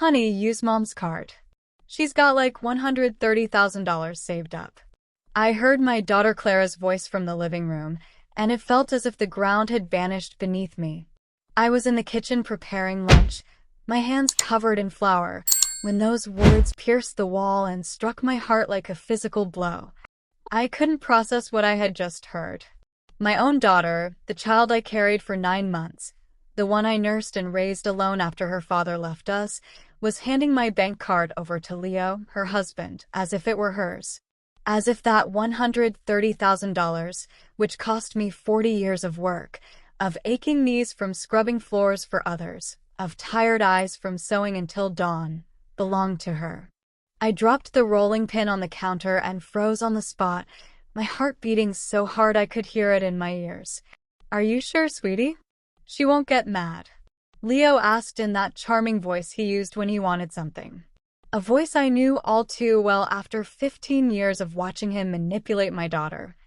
Honey, use mom's card. She's got like $130,000 saved up. I heard my daughter Clara's voice from the living room, and it felt as if the ground had vanished beneath me. I was in the kitchen preparing lunch, my hands covered in flour, when those words pierced the wall and struck my heart like a physical blow. I couldn't process what I had just heard. My own daughter, the child I carried for 9 months, the one I nursed and raised alone after her father left us, was handing my bank card over to Leo, her husband, as if it were hers. As if that $130,000, which cost me 40 years of work, of aching knees from scrubbing floors for others, of tired eyes from sewing until dawn, belonged to her. I dropped the rolling pin on the counter and froze on the spot, my heart beating so hard I could hear it in my ears. "Are you sure, sweetie? She won't get mad?" Leo asked in that charming voice he used when he wanted something. A voice I knew all too well after 15 years of watching him manipulate my daughter.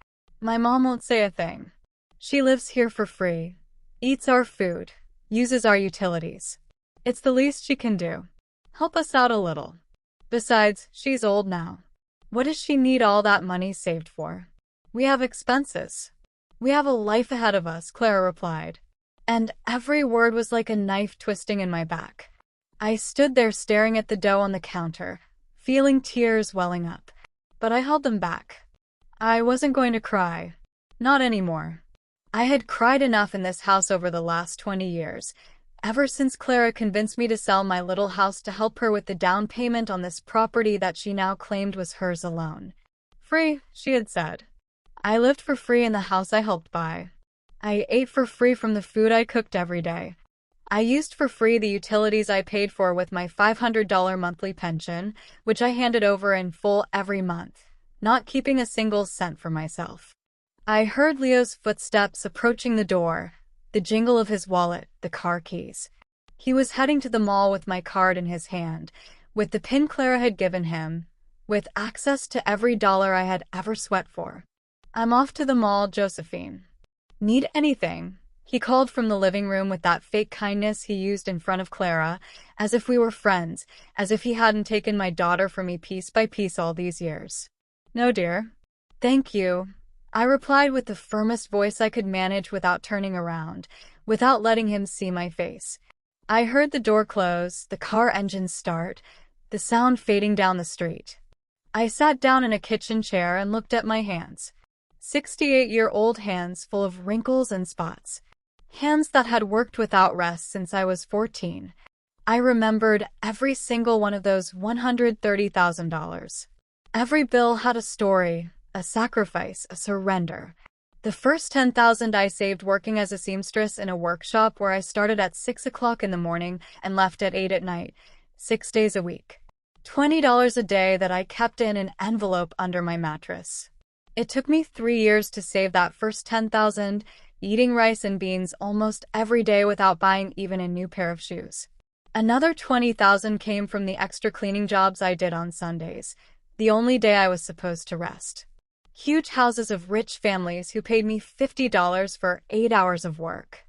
"My mom won't say a thing. She lives here for free, eats our food, uses our utilities. It's the least she can do. Help us out a little. Besides, she's old now. What does she need all that money saved for? We have expenses. We have a life ahead of us," Clara replied. And every word was like a knife twisting in my back. I stood there staring at the dough on the counter, feeling tears welling up. But I held them back. I wasn't going to cry. Not anymore. I had cried enough in this house over the last 20 years, ever since Clara convinced me to sell my little house to help her with the down payment on this property that she now claimed was hers alone. Free, she had said. I lived for free in the house I helped buy. I ate for free from the food I cooked every day. I used for free the utilities I paid for with my $500 monthly pension, which I handed over in full every month, not keeping a single cent for myself. I heard Leo's footsteps approaching the door, the jingle of his wallet, the car keys. He was heading to the mall with my card in his hand, with the pin Clara had given him, with access to every dollar I had ever sweat for. "I'm off to the mall, Josephine. Need anything?" He called from the living room with that fake kindness he used in front of Clara, as if we were friends, as if he hadn't taken my daughter from me piece by piece all these years. "No, dear. Thank you," I replied with the firmest voice I could manage without turning around, without letting him see my face. I heard the door close, the car engine start, the sound fading down the street. I sat down in a kitchen chair and looked at my hands. 68-year-old hands full of wrinkles and spots. Hands that had worked without rest since I was 14. I remembered every single one of those $130,000. Every bill had a story, a sacrifice, a surrender. The first $10,000 I saved working as a seamstress in a workshop where I started at 6 o'clock in the morning and left at 8 at night, 6 days a week. $20 a day that I kept in an envelope under my mattress. It took me 3 years to save that first $10,000, eating rice and beans almost every day without buying even a new pair of shoes. Another $20,000 came from the extra cleaning jobs I did on Sundays, the only day I was supposed to rest. Huge houses of rich families who paid me $50 for 8 hours of work.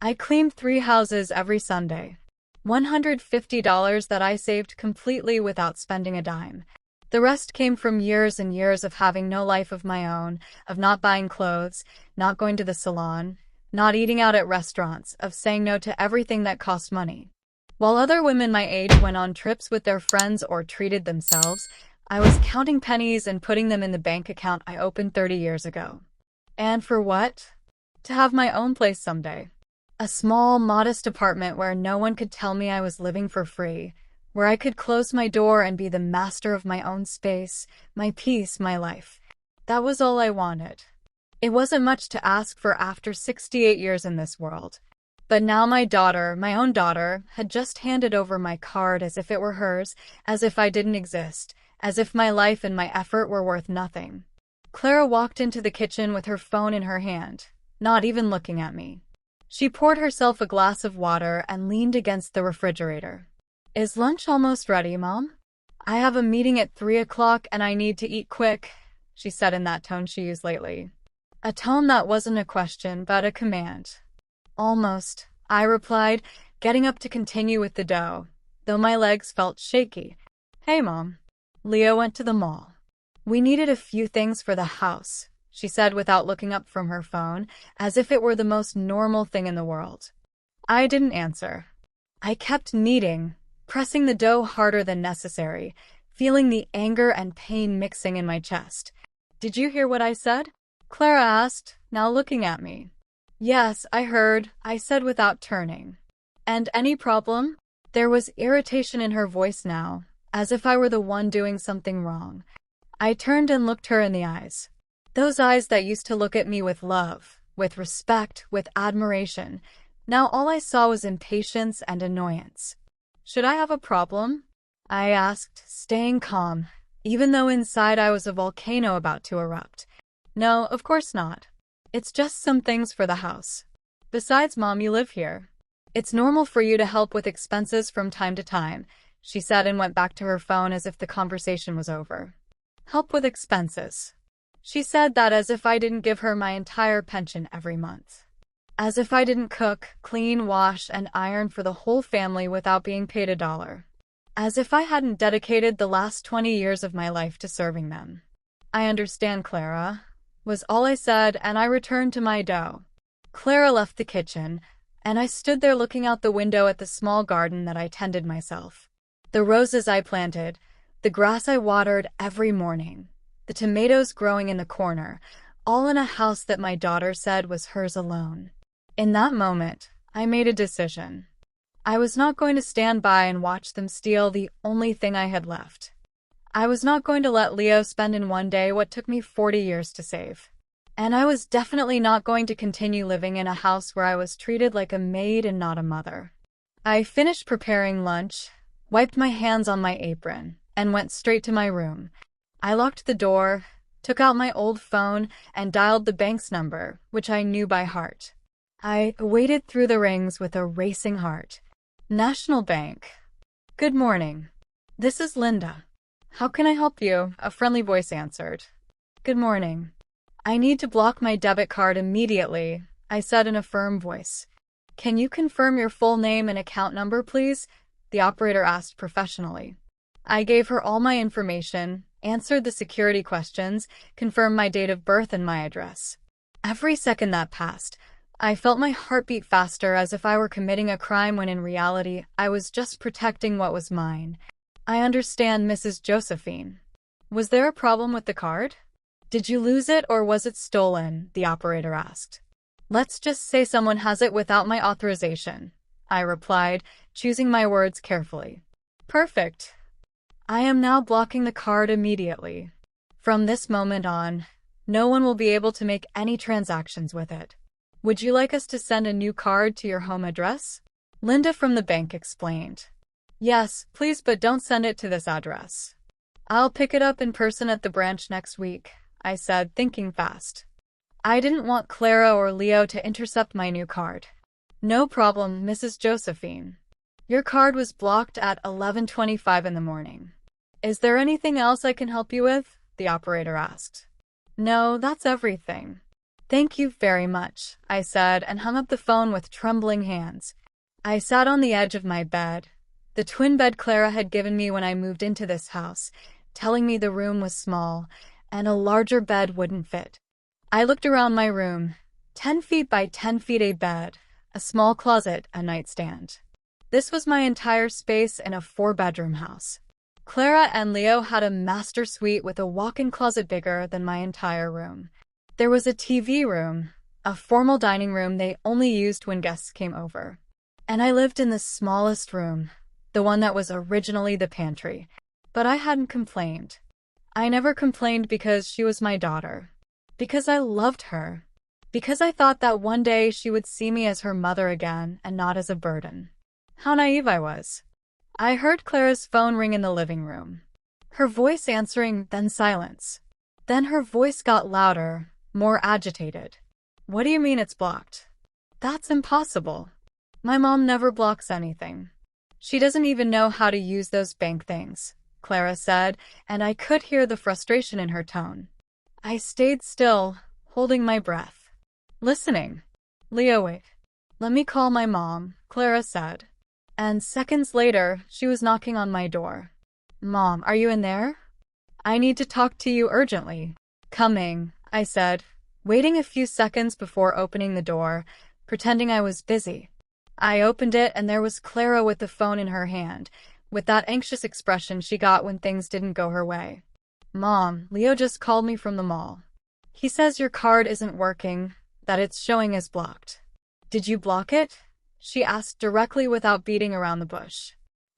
I cleaned 3 houses every Sunday. $150 that I saved completely without spending a dime. The rest came from years and years of having no life of my own, of not buying clothes, not going to the salon, not eating out at restaurants, of saying no to everything that cost money. While other women my age went on trips with their friends or treated themselves, I was counting pennies and putting them in the bank account I opened 30 years ago. And for what? To have my own place someday. A small, modest apartment where no one could tell me I was living for free, where I could close my door and be the master of my own space, my peace, my life. That was all I wanted. It wasn't much to ask for after 68 years in this world. But now my daughter, my own daughter, had just handed over my card as if it were hers, as if I didn't exist, as if my life and my effort were worth nothing. Clara walked into the kitchen with her phone in her hand, not even looking at me. She poured herself a glass of water and leaned against the refrigerator. "Is lunch almost ready, Mom? I have a meeting at 3 o'clock and I need to eat quick," she said in that tone she used lately. A tone that wasn't a question, but a command. "Almost," I replied, getting up to continue with the dough. though my legs felt shaky. "Hey, Mom." Leo went to the mall. "We needed a few things for the house," she said without looking up from her phone, as if it were the most normal thing in the world. I didn't answer. I kept kneading, pressing the dough harder than necessary, feeling the anger and pain mixing in my chest. "Did you hear what I said?" Clara asked, now looking at me. "Yes, I heard," I said without turning. "And any problem?" There was irritation in her voice now, as if I were the one doing something wrong. I turned and looked her in the eyes. Those eyes that used to look at me with love, with respect, with admiration. Now all I saw was impatience and annoyance. "Should I have a problem?" I asked, staying calm, even though inside I was a volcano about to erupt. "No, of course not. It's just some things for the house. Besides, Mom, you live here. It's normal for you to help with expenses from time to time," she said and went back to her phone as if the conversation was over. "Help with expenses." She said that as if I didn't give her my entire pension every month. As if I didn't cook, clean, wash, and iron for the whole family without being paid $1. As if I hadn't dedicated the last 20 years of my life to serving them. "I understand, Clara," was all I said, and I returned to my dough. Clara left the kitchen, and I stood there looking out the window at the small garden that I tended myself. The roses I planted, the grass I watered every morning, the tomatoes growing in the corner, all in a house that my daughter said was hers alone. In that moment, I made a decision. I was not going to stand by and watch them steal the only thing I had left. I was not going to let Leo spend in one day what took me 40 years to save. And I was definitely not going to continue living in a house where I was treated like a maid and not a mother. I finished preparing lunch, wiped my hands on my apron, and went straight to my room. I locked the door, took out my old phone, and dialed the bank's number, which I knew by heart. I waded through the rings with a racing heart. "National Bank. Good morning. This is Linda. How can I help you?" a friendly voice answered. "Good morning. I need to block my debit card immediately," I said in a firm voice. "Can you confirm your full name and account number, please?" the operator asked professionally. I gave her all my information, answered the security questions, confirmed my date of birth and my address. Every second that passed, I felt my heart beat faster as if I were committing a crime when in reality I was just protecting what was mine. "I understand, Mrs. Josephine. Was there a problem with the card? Did you lose it or was it stolen?" the operator asked. "Let's just say someone has it without my authorization," I replied, choosing my words carefully. "Perfect. I am now blocking the card immediately. From this moment on, no one will be able to make any transactions with it. Would you like us to send a new card to your home address?" Linda from the bank explained. "Yes, please, but don't send it to this address. I'll pick it up in person at the branch next week," I said, thinking fast. I didn't want Clara or Leo to intercept my new card. "No problem, Mrs. Josephine. Your card was blocked at 11:25 in the morning. Is there anything else I can help you with?" the operator asked. "No, that's everything. Thank you very much," I said and hung up the phone with trembling hands. I sat on the edge of my bed, the twin bed Clara had given me when I moved into this house, telling me the room was small and a larger bed wouldn't fit. I looked around my room, 10 feet by 10 feet a bed, a small closet, a nightstand. This was my entire space in a 4-bedroom house. Clara and Leo had a master suite with a walk-in closet bigger than my entire room. There was a TV room, a formal dining room they only used when guests came over. And I lived in the smallest room, the one that was originally the pantry. But I hadn't complained. I never complained because she was my daughter. Because I loved her. Because I thought that one day she would see me as her mother again and not as a burden. How naive I was. I heard Clara's phone ring in the living room. Her voice answering, then silence. Then her voice got louder, more agitated. "What do you mean it's blocked?" "That's impossible. My mom never blocks anything. She doesn't even know how to use those bank things," Clara said, and I could hear the frustration in her tone. I stayed still, holding my breath. Listening. "Leo, wait. Let me call my mom," Clara said. And seconds later, she was knocking on my door. "Mom, are you in there? I need to talk to you urgently." "Coming," I said, waiting a few seconds before opening the door, pretending I was busy. I opened it and there was Clara with the phone in her hand, with that anxious expression she got when things didn't go her way. "Mom, Leo just called me from the mall. He says your card isn't working, that it's showing as blocked." "Did you block it?" she asked directly without beating around the bush.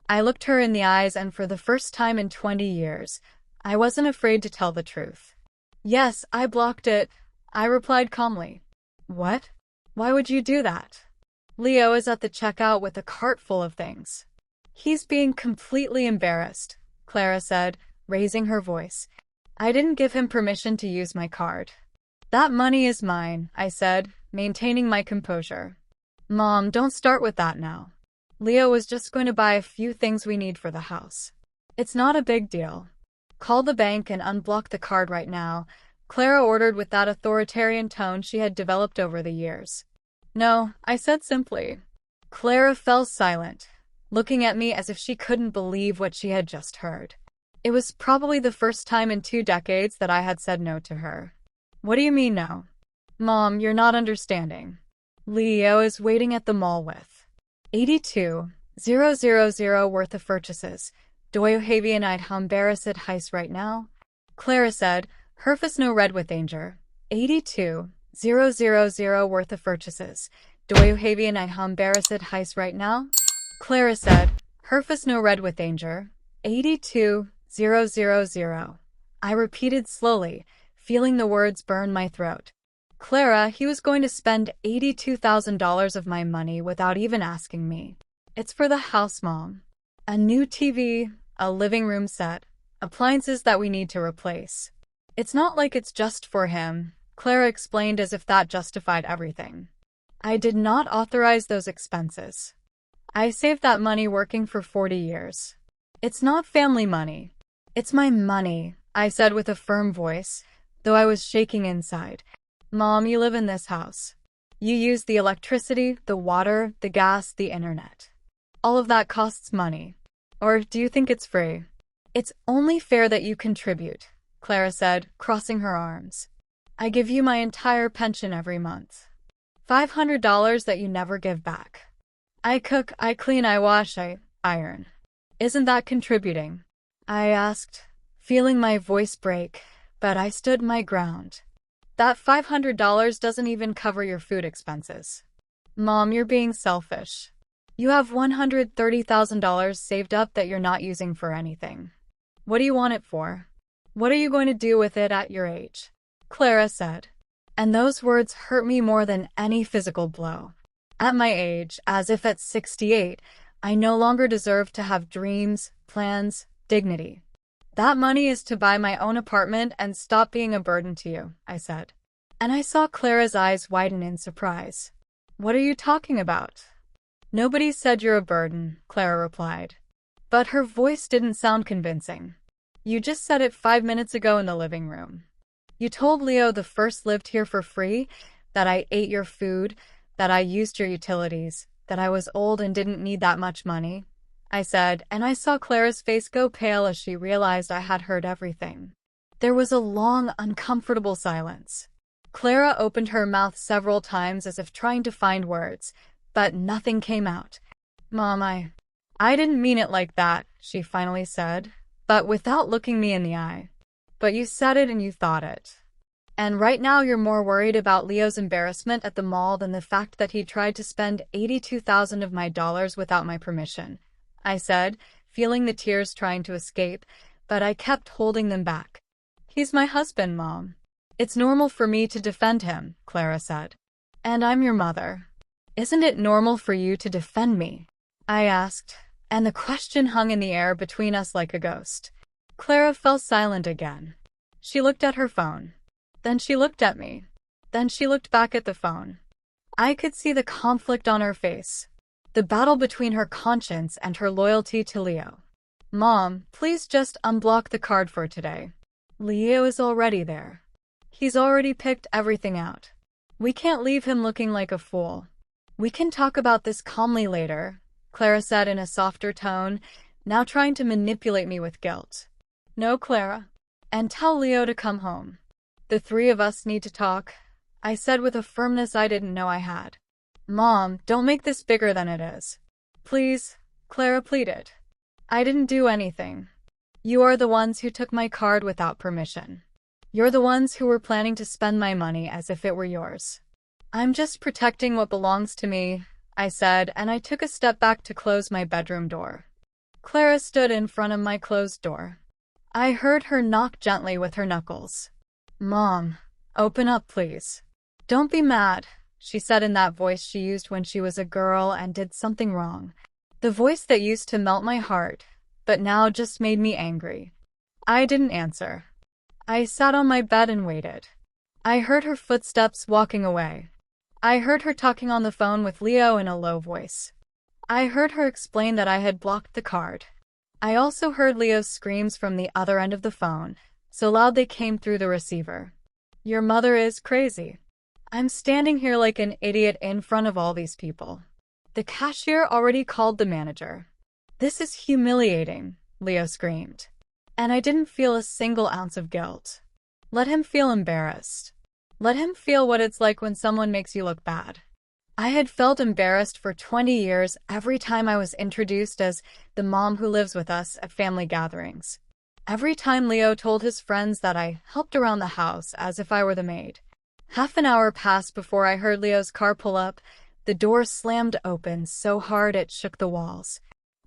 I looked her in the eyes and for the first time in 20 years, I wasn't afraid to tell the truth. "Yes, I blocked it," I replied calmly. "What? Why would you do that?" "Leo is at the checkout with a cart full of things. He's being completely embarrassed," Clara said, raising her voice. "I didn't give him permission to use my card." "That money is mine," I said, maintaining my composure. "Mom, don't start with that now. Leo was just going to buy a few things we need for the house. It's not a big deal. Call the bank and unblock the card right now," Clara ordered with that authoritarian tone she had developed over the years. "No," I said simply. Clara fell silent, looking at me as if she couldn't believe what she had just heard. It was probably the first time in 2 decades that I had said no to her. "What do you mean no?" "Mom, you're not understanding. Leo is waiting at the mall with $82,000 worth of purchases. Do you have any embarrassed heis right now?" Clara said, "Herfus no red with danger. $82,000 worth of purchases. Do you have any embarrassed heis right now?" Clara said, "Herfus no red with danger. $82,000. I repeated slowly, feeling the words burn my throat. "Clara, he was going to spend $82,000 of my money without even asking me. It's for the house, Mom. A new TV, a living room set, appliances that we need to replace. It's not like it's just for him," Clara explained as if that justified everything. "I did not authorize those expenses. I saved that money working for 40 years. It's not family money. It's my money," I said with a firm voice, though I was shaking inside. "Mom, you live in this house. You use the electricity, the water, the gas, the internet. All of that costs money. Or do you think it's free?" "It's only fair that you contribute," Clara said, crossing her arms. "I give you my entire pension every month. $500 that you never give back. I cook, I clean, I wash, I iron. Isn't that contributing?" I asked, feeling my voice break, but I stood my ground. "That $500 doesn't even cover your food expenses. Mom, you're being selfish. You have $130,000 saved up that you're not using for anything. What do you want it for? What are you going to do with it at your age?" Clara said. And those words hurt me more than any physical blow. At my age, as if at 68, I no longer deserved to have dreams, plans, dignity. "That money is to buy my own apartment and stop being a burden to you," I said. And I saw Clara's eyes widen in surprise. "What are you talking about?" "Nobody said you're a burden," Clara replied. But her voice didn't sound convincing. "You just said it 5 minutes ago in the living room. You told Leo the first lived here for free, that I ate your food, that I used your utilities, that I was old and didn't need that much money," I said, and I saw Clara's face go pale as she realized I had heard everything. There was a long, uncomfortable silence. Clara opened her mouth several times as if trying to find words, but nothing came out. "Mom, I didn't mean it like that," she finally said, but without looking me in the eye. "But you said it and you thought it. And right now you're more worried about Leo's embarrassment at the mall than the fact that he tried to spend $82,000 of my dollars without my permission," I said, feeling the tears trying to escape, but I kept holding them back. "He's my husband, Mom. It's normal for me to defend him," Clara said. "And I'm your mother. Isn't it normal for you to defend me?" I asked, and the question hung in the air between us like a ghost. Clara fell silent again. She looked at her phone. Then she looked at me. Then she looked back at the phone. I could see the conflict on her face, the battle between her conscience and her loyalty to Leo. "Mom, please just unblock the card for today. Leo is already there. He's already picked everything out. We can't leave him looking like a fool. We can talk about this calmly later," Clara said in a softer tone, now trying to manipulate me with guilt. No, Clara. And tell Leo to come home. The three of us need to talk, I said with a firmness I didn't know I had. Mom, don't make this bigger than it is. Please, Clara pleaded. I didn't do anything. You are the ones who took my card without permission. You're the ones who were planning to spend my money as if it were yours. I'm just protecting what belongs to me, I said, and I took a step back to close my bedroom door. Clara stood in front of my closed door. I heard her knock gently with her knuckles. Mom, open up, please. Don't be mad, she said in that voice she used when she was a girl and did something wrong. The voice that used to melt my heart, but now just made me angry. I didn't answer. I sat on my bed and waited. I heard her footsteps walking away. I heard her talking on the phone with Leo in a low voice. I heard her explain that I had blocked the card. I also heard Leo's screams from the other end of the phone, so loud they came through the receiver. Your mother is crazy. I'm standing here like an idiot in front of all these people. The cashier already called the manager. This is humiliating, Leo screamed. And I didn't feel a single ounce of guilt. Let him feel embarrassed. Let him feel what it's like when someone makes you look bad. I had felt embarrassed for 20 years every time I was introduced as the mom who lives with us at family gatherings. Every time Leo told his friends that I helped around the house as if I were the maid. Half an hour passed before I heard Leo's car pull up. The door slammed open so hard it shook the walls.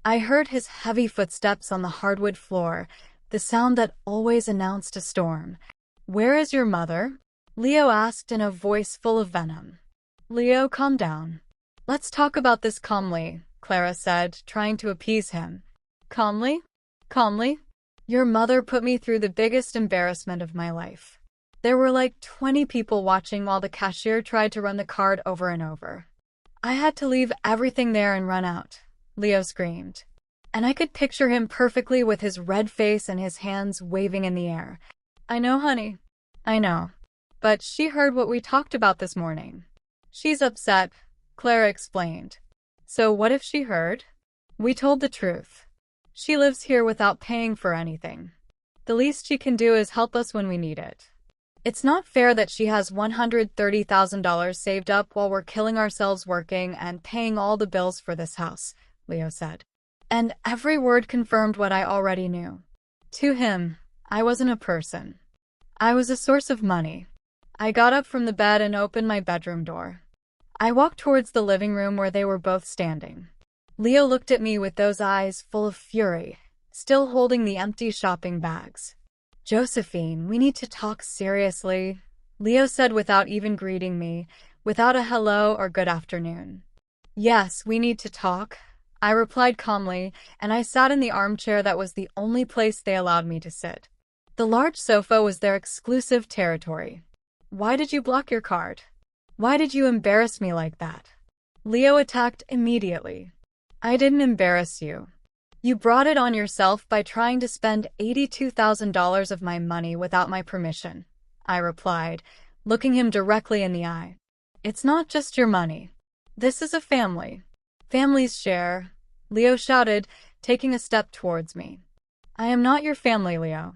I heard his heavy footsteps on the hardwood floor, the sound that always announced a storm. Where is your mother? Leo asked in a voice full of venom. Leo, calm down. Let's talk about this calmly, Clara said, trying to appease him. Calmly? Calmly? Your mother put me through the biggest embarrassment of my life. There were like 20 people watching while the cashier tried to run the card over and over. I had to leave everything there and run out, Leo screamed. And I could picture him perfectly with his red face and his hands waving in the air. I know, honey. I know. But she heard what we talked about this morning. She's upset, Clara explained. So what if she heard? We told the truth. She lives here without paying for anything. The least she can do is help us when we need it. It's not fair that she has $130,000 saved up while we're killing ourselves working and paying all the bills for this house, Leo said. And every word confirmed what I already knew. To him, I wasn't a person. I was a source of money. I got up from the bed and opened my bedroom door. I walked towards the living room where they were both standing. Leo looked at me with those eyes full of fury, still holding the empty shopping bags. Josephine, we need to talk seriously, Leo said without even greeting me, without a hello or good afternoon. Yes, we need to talk, I replied calmly, and I sat in the armchair that was the only place they allowed me to sit. The large sofa was their exclusive territory. Why did you block your card? Why did you embarrass me like that? Leo attacked immediately. I didn't embarrass you. You brought it on yourself by trying to spend $82,000 of my money without my permission, I replied, looking him directly in the eye. It's not just your money. This is a family. Families share, Leo shouted, taking a step towards me. I am not your family, Leo.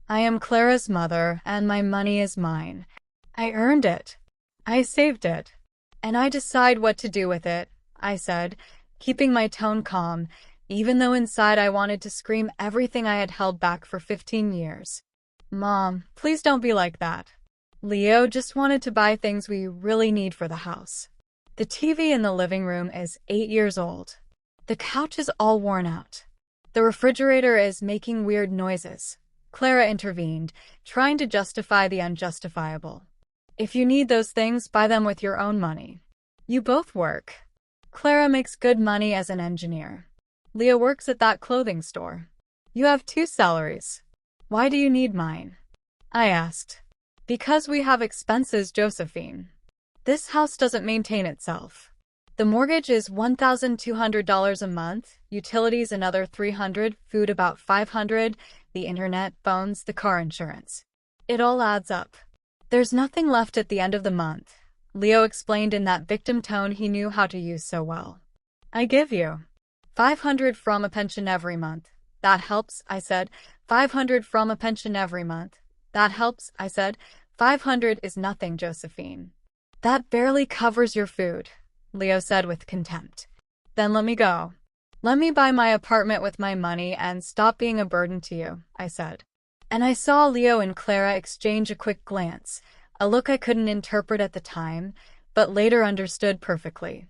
I am Clara's mother, and my money is mine. I earned it. I saved it. And I decide what to do with it, I said, keeping my tone calm, even though inside I wanted to scream everything I had held back for 15 years. Mom, please don't be like that. Leo just wanted to buy things we really need for the house. The TV in the living room is 8 years old. The couch is all worn out. The refrigerator is making weird noises. Clara intervened, trying to justify the unjustifiable. If you need those things, buy them with your own money. You both work. Clara makes good money as an engineer. Leo works at that clothing store. You have 2 salaries. Why do you need mine? I asked. Because we have expenses, Josephine. This house doesn't maintain itself. The mortgage is $1,200 a month, utilities another $300, food about $500, the internet, phones, the car insurance. It all adds up. There's nothing left at the end of the month, Leo explained in that victim tone he knew how to use so well. I give you. 500 from a pension every month. That helps, I said. 500 from a pension every month. That helps, I said. 500 is nothing, Josephine. That barely covers your food, Leo said with contempt. Then let me go. Let me buy my apartment with my money and stop being a burden to you, I said. And I saw Leo and Clara exchange a quick glance, a look I couldn't interpret at the time, but later understood perfectly.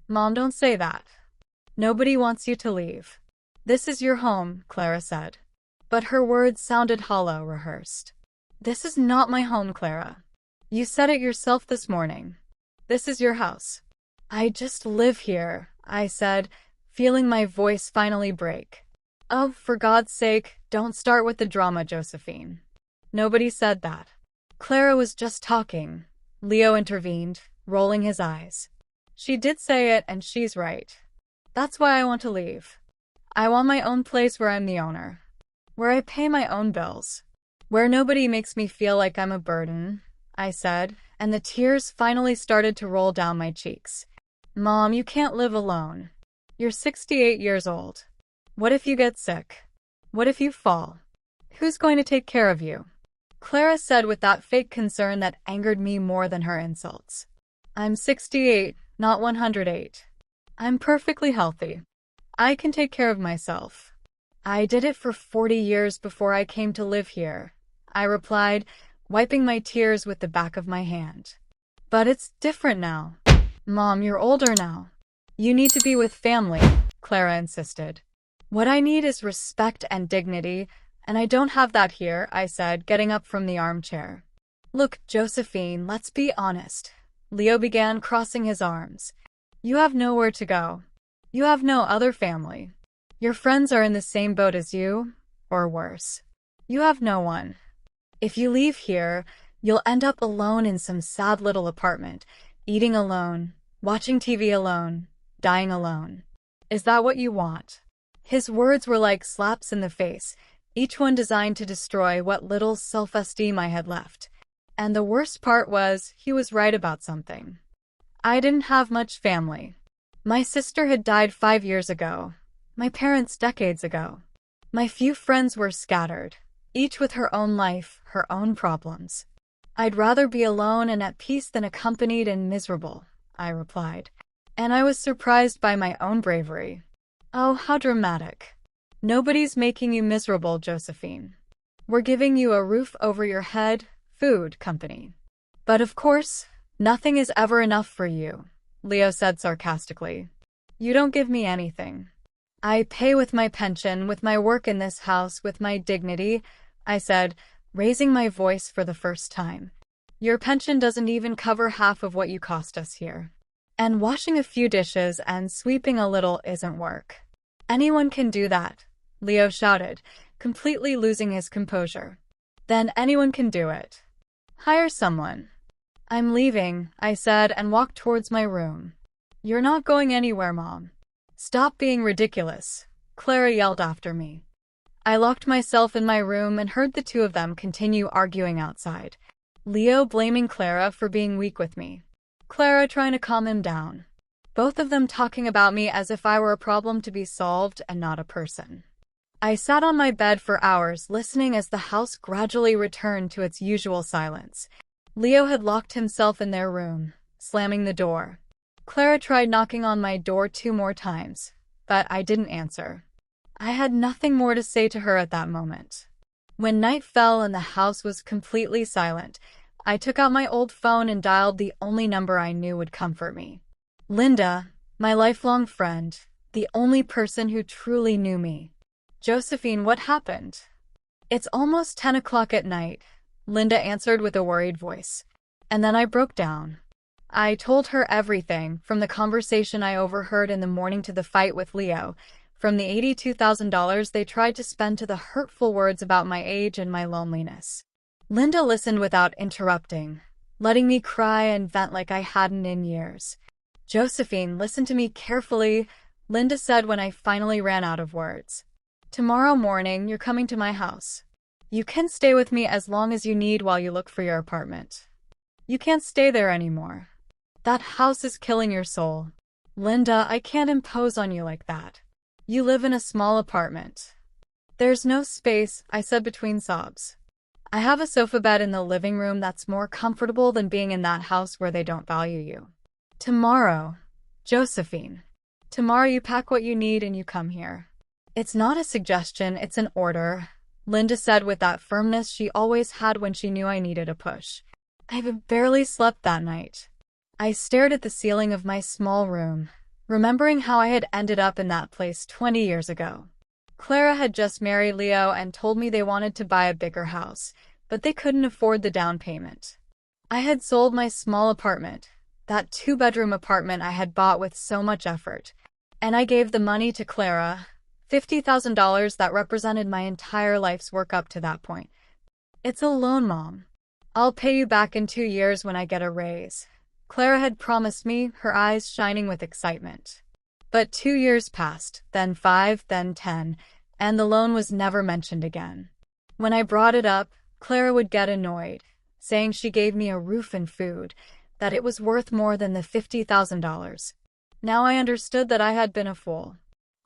Mom, don't say that. Nobody wants you to leave. This is your home, Clara said. But her words sounded hollow, rehearsed. This is not my home, Clara. You said it yourself this morning. This is your house. I just live here, I said, feeling my voice finally break. Oh, for God's sake, don't start with the drama, Josephine. Nobody said that. Clara was just talking. Leo intervened, rolling his eyes. She did say it, and she's right. That's why I want to leave. I want my own place where I'm the owner. Where I pay my own bills. Where nobody makes me feel like I'm a burden, I said, and the tears finally started to roll down my cheeks. Mom, you can't live alone. You're 68 years old. What if you get sick? What if you fall? Who's going to take care of you? Clara said with that fake concern that angered me more than her insults. I'm 68, not 108. I'm perfectly healthy. I can take care of myself. I did it for 40 years before I came to live here, I replied, wiping my tears with the back of my hand. But it's different now. Mom, you're older now. You need to be with family, Clara insisted. What I need is respect and dignity, and I don't have that here, I said, getting up from the armchair. Look, Josephine, let's be honest. Leo began, crossing his arms. You have nowhere to go. You have no other family. Your friends are in the same boat as you, or worse. You have no one. If you leave here, you'll end up alone in some sad little apartment, eating alone, watching TV alone, dying alone. Is that what you want? His words were like slaps in the face, each one designed to destroy what little self-esteem I had left. And the worst part was, he was right about something. I didn't have much family. My sister had died 5 years ago. My parents decades ago. My few friends were scattered, each with her own life, her own problems. I'd rather be alone and at peace than accompanied and miserable, I replied. And I was surprised by my own bravery. Oh, how dramatic. Nobody's making you miserable, Josephine. We're giving you a roof over your head, food, company. But of course, nothing is ever enough for you, Leo said sarcastically. You don't give me anything. I pay with my pension, with my work in this house, with my dignity, I said, raising my voice for the first time. Your pension doesn't even cover half of what you cost us here. And washing a few dishes and sweeping a little isn't work. Anyone can do that, Leo shouted, completely losing his composure. Then anyone can do it. Hire someone. I'm leaving, I said and walked towards my room. You're not going anywhere, Mom. Stop being ridiculous, Clara yelled after me. I locked myself in my room and heard the two of them continue arguing outside. Leo blaming Clara for being weak with me. Clara trying to calm him down. Both of them talking about me as if I were a problem to be solved and not a person. I sat on my bed for hours listening as the house gradually returned to its usual silence. Leo had locked himself in their room, slamming the door. Clara tried knocking on my door 2 more times, but I didn't answer. I had nothing more to say to her at that moment. When night fell and the house was completely silent, I took out my old phone and dialed the only number I knew would comfort me. Linda, my lifelong friend, the only person who truly knew me. Josephine, what happened? It's almost 10 o'clock at night, Linda answered with a worried voice. And then I broke down. I told her everything, from the conversation I overheard in the morning to the fight with Leo, from the $82,000 they tried to spend to the hurtful words about my age and my loneliness. Linda listened without interrupting, letting me cry and vent like I hadn't in years. Josephine, listen to me carefully, Linda said when I finally ran out of words. Tomorrow morning, you're coming to my house. You can stay with me as long as you need while you look for your apartment. You can't stay there anymore. That house is killing your soul. Linda, I can't impose on you like that. You live in a small apartment. There's no space, I said between sobs. I have a sofa bed in the living room that's more comfortable than being in that house where they don't value you. Tomorrow, Josephine. Tomorrow you pack what you need and you come here. It's not a suggestion, it's an order, Linda said with that firmness she always had when she knew I needed a push. I barely slept that night. I stared at the ceiling of my small room, remembering how I had ended up in that place 20 years ago. Clara had just married Leo and told me they wanted to buy a bigger house, but they couldn't afford the down payment. I had sold my small apartment, that two-bedroom apartment I had bought with so much effort, and I gave the money to Clara, $50,000 that represented my entire life's work up to that point. It's a loan, Mom. I'll pay you back in 2 years when I get a raise, Clara had promised me, her eyes shining with excitement. But 2 years passed, then 5, then 10, and the loan was never mentioned again. When I brought it up, Clara would get annoyed, saying she gave me a roof and food, that it was worth more than the $50,000. Now I understood that I had been a fool.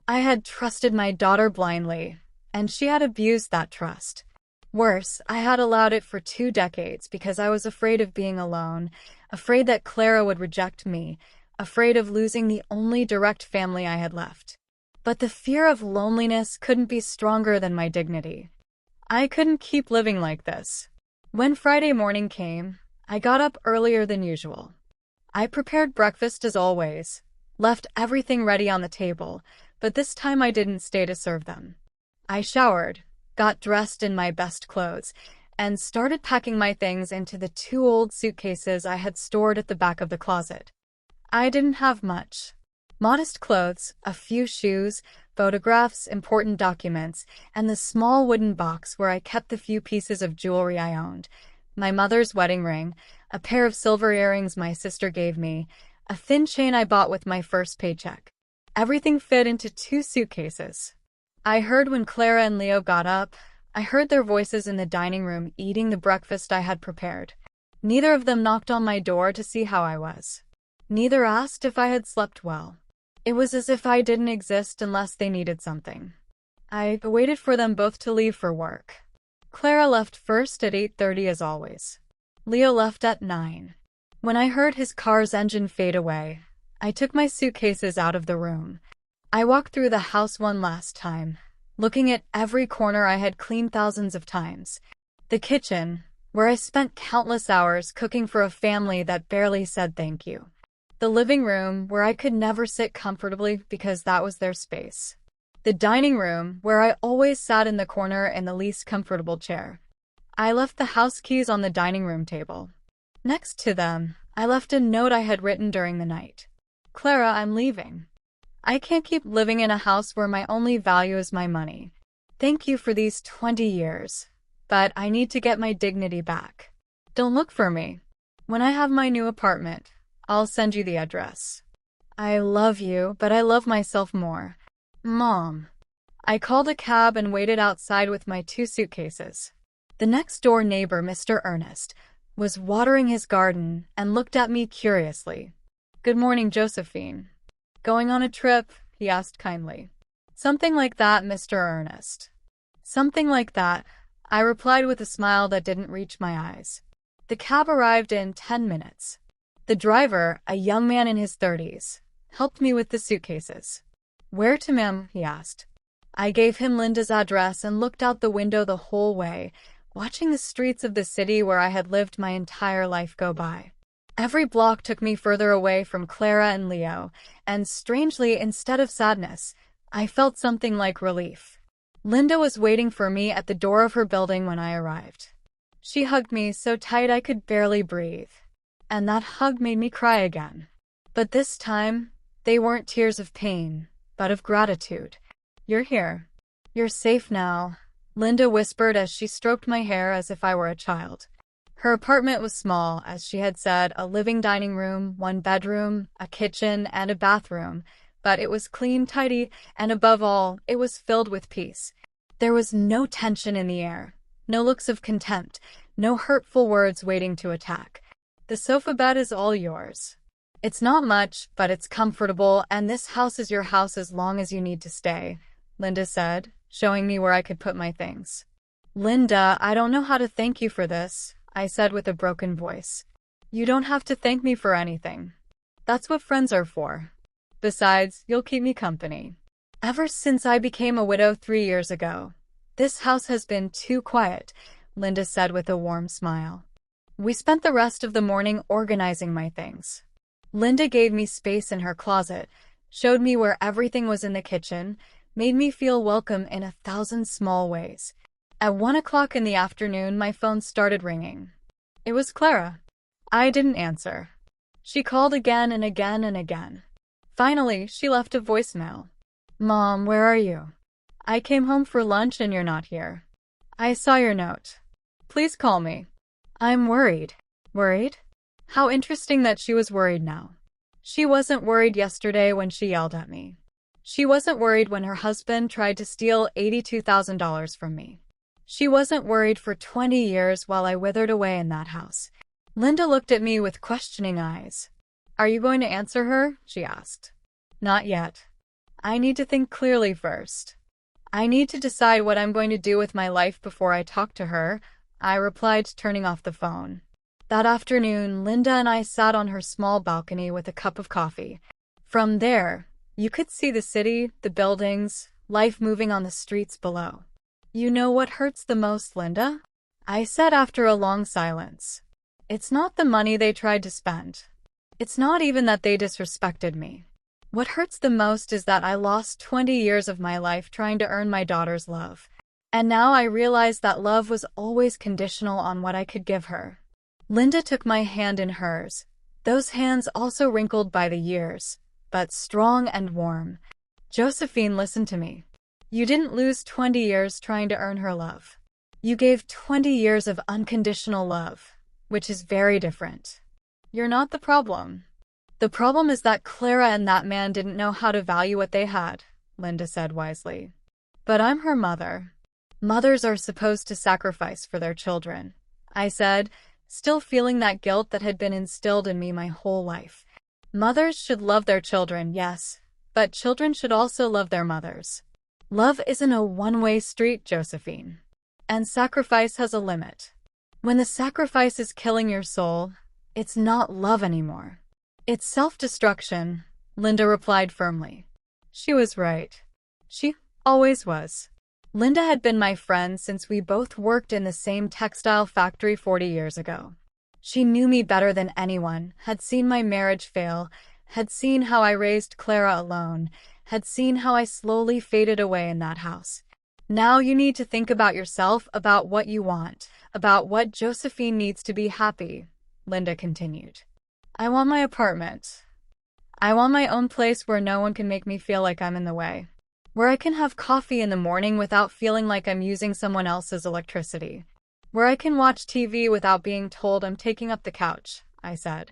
I had trusted my daughter blindly, and she had abused that trust. Worse, I had allowed it for 2 decades because I was afraid of being alone, afraid that Clara would reject me, afraid of losing the only direct family I had left. But the fear of loneliness couldn't be stronger than my dignity. I couldn't keep living like this. When Friday morning came, I got up earlier than usual. I prepared breakfast as always, left everything ready on the table, but this time I didn't stay to serve them. I showered, got dressed in my best clothes, and started packing my things into the 2 old suitcases I had stored at the back of the closet. I didn't have much. Modest clothes, a few shoes, photographs, important documents, and the small wooden box where I kept the few pieces of jewelry I owned. My mother's wedding ring, a pair of silver earrings my sister gave me, a thin chain I bought with my first paycheck. Everything fit into 2 suitcases. I heard when Clara and Leo got up. I heard their voices in the dining room eating the breakfast I had prepared. Neither of them knocked on my door to see how I was. Neither asked if I had slept well. It was as if I didn't exist unless they needed something. I waited for them both to leave for work. Clara left first at 8:30 as always. Leo left at 9. When I heard his car's engine fade away, I took my suitcases out of the room. I walked through the house one last time, looking at every corner I had cleaned thousands of times. The kitchen, where I spent countless hours cooking for a family that barely said thank you. The living room, where I could never sit comfortably because that was their space. The dining room, where I always sat in the corner in the least comfortable chair. I left the house keys on the dining room table. Next to them, I left a note I had written during the night. Clara, I'm leaving. I can't keep living in a house where my only value is my money. Thank you for these 20 years, but I need to get my dignity back. Don't look for me. When I have my new apartment, I'll send you the address. I love you, but I love myself more. Mom. I called a cab and waited outside with my 2 suitcases. The next-door neighbor, Mr. Ernest, was watering his garden and looked at me curiously. Good morning, Josephine. Going on a trip? He asked kindly. Something like that, Mr. Ernest. Something like that, I replied with a smile that didn't reach my eyes. The cab arrived in 10 minutes. The driver, a young man in his 30s, helped me with the suitcases. Where to, ma'am? He asked. I gave him Linda's address and looked out the window the whole way, watching the streets of the city where I had lived my entire life go by. Every block took me further away from Clara and Leo, and strangely, instead of sadness, I felt something like relief. Linda was waiting for me at the door of her building when I arrived. She hugged me so tight I could barely breathe, and that hug made me cry again. But this time, they weren't tears of pain, but of gratitude. You're here. You're safe now, Linda whispered as she stroked my hair as if I were a child. Her apartment was small, as she had said, a living dining room, 1 bedroom, a kitchen, and a bathroom, but it was clean, tidy, and above all, it was filled with peace. There was no tension in the air, no looks of contempt, no hurtful words waiting to attack. The sofa bed is all yours. It's not much, but it's comfortable, and this house is your house as long as you need to stay, Linda said, showing me where I could put my things. Linda, I don't know how to thank you for this, I said with a broken voice. You don't have to thank me for anything. That's what friends are for. Besides, you'll keep me company. Ever since I became a widow 3 years ago, this house has been too quiet, Linda said with a warm smile. We spent the rest of the morning organizing my things. Linda gave me space in her closet, showed me where everything was in the kitchen, made me feel welcome in 1,000 small ways. At 1 o'clock in the afternoon, my phone started ringing. It was Clara. I didn't answer. She called again and again and again. Finally, she left a voicemail. Mom, where are you? I came home for lunch and you're not here. I saw your note. Please call me. I'm worried. Worried? How interesting that she was worried now. She wasn't worried yesterday when she yelled at me. She wasn't worried when her husband tried to steal $82,000 from me. She wasn't worried for 20 years while I withered away in that house. Linda looked at me with questioning eyes. Are you going to answer her? She asked. Not yet. I need to think clearly first. I need to decide what I'm going to do with my life before I talk to her, I replied, turning off the phone. That afternoon, Linda and I sat on her small balcony with a cup of coffee. From there, you could see the city, the buildings, life moving on the streets below. You know what hurts the most, Linda? I said after a long silence. It's not the money they tried to spend. It's not even that they disrespected me. What hurts the most is that I lost 20 years of my life trying to earn my daughter's love. And now I realize that love was always conditional on what I could give her. Linda took my hand in hers, those hands also wrinkled by the years, but strong and warm. Josephine, listen to me. You didn't lose 20 years trying to earn her love. You gave 20 years of unconditional love, which is very different. You're not the problem. The problem is that Clara and that man didn't know how to value what they had, Linda said wisely. But I'm her mother. Mothers are supposed to sacrifice for their children, I said, still feeling that guilt that had been instilled in me my whole life. Mothers should love their children, yes, but children should also love their mothers. Love isn't a one-way street, Josephine. And sacrifice has a limit. When the sacrifice is killing your soul, it's not love anymore. It's self-destruction, Linda replied firmly. She was right. She always was. Linda had been my friend since we both worked in the same textile factory 40 years ago. She knew me better than anyone, had seen my marriage fail, had seen how I raised Clara alone, had seen how I slowly faded away in that house. Now you need to think about yourself, about what you want, about what Josephine needs to be happy, Linda continued. I want my apartment. I want my own place where no one can make me feel like I'm in the way. Where I can have coffee in the morning without feeling like I'm using someone else's electricity. Where I can watch TV without being told I'm taking up the couch, I said.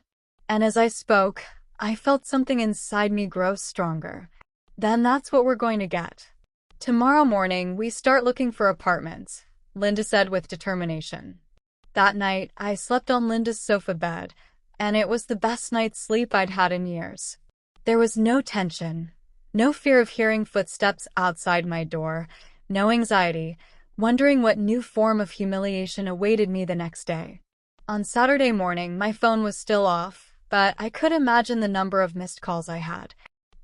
And as I spoke, I felt something inside me grow stronger. Then that's what we're going to get. Tomorrow morning, we start looking for apartments, Linda said with determination. That night, I slept on Linda's sofa bed, and it was the best night's sleep I'd had in years. There was no tension. No fear of hearing footsteps outside my door, no anxiety, wondering what new form of humiliation awaited me the next day. On Saturday morning, my phone was still off, but I could imagine the number of missed calls I had.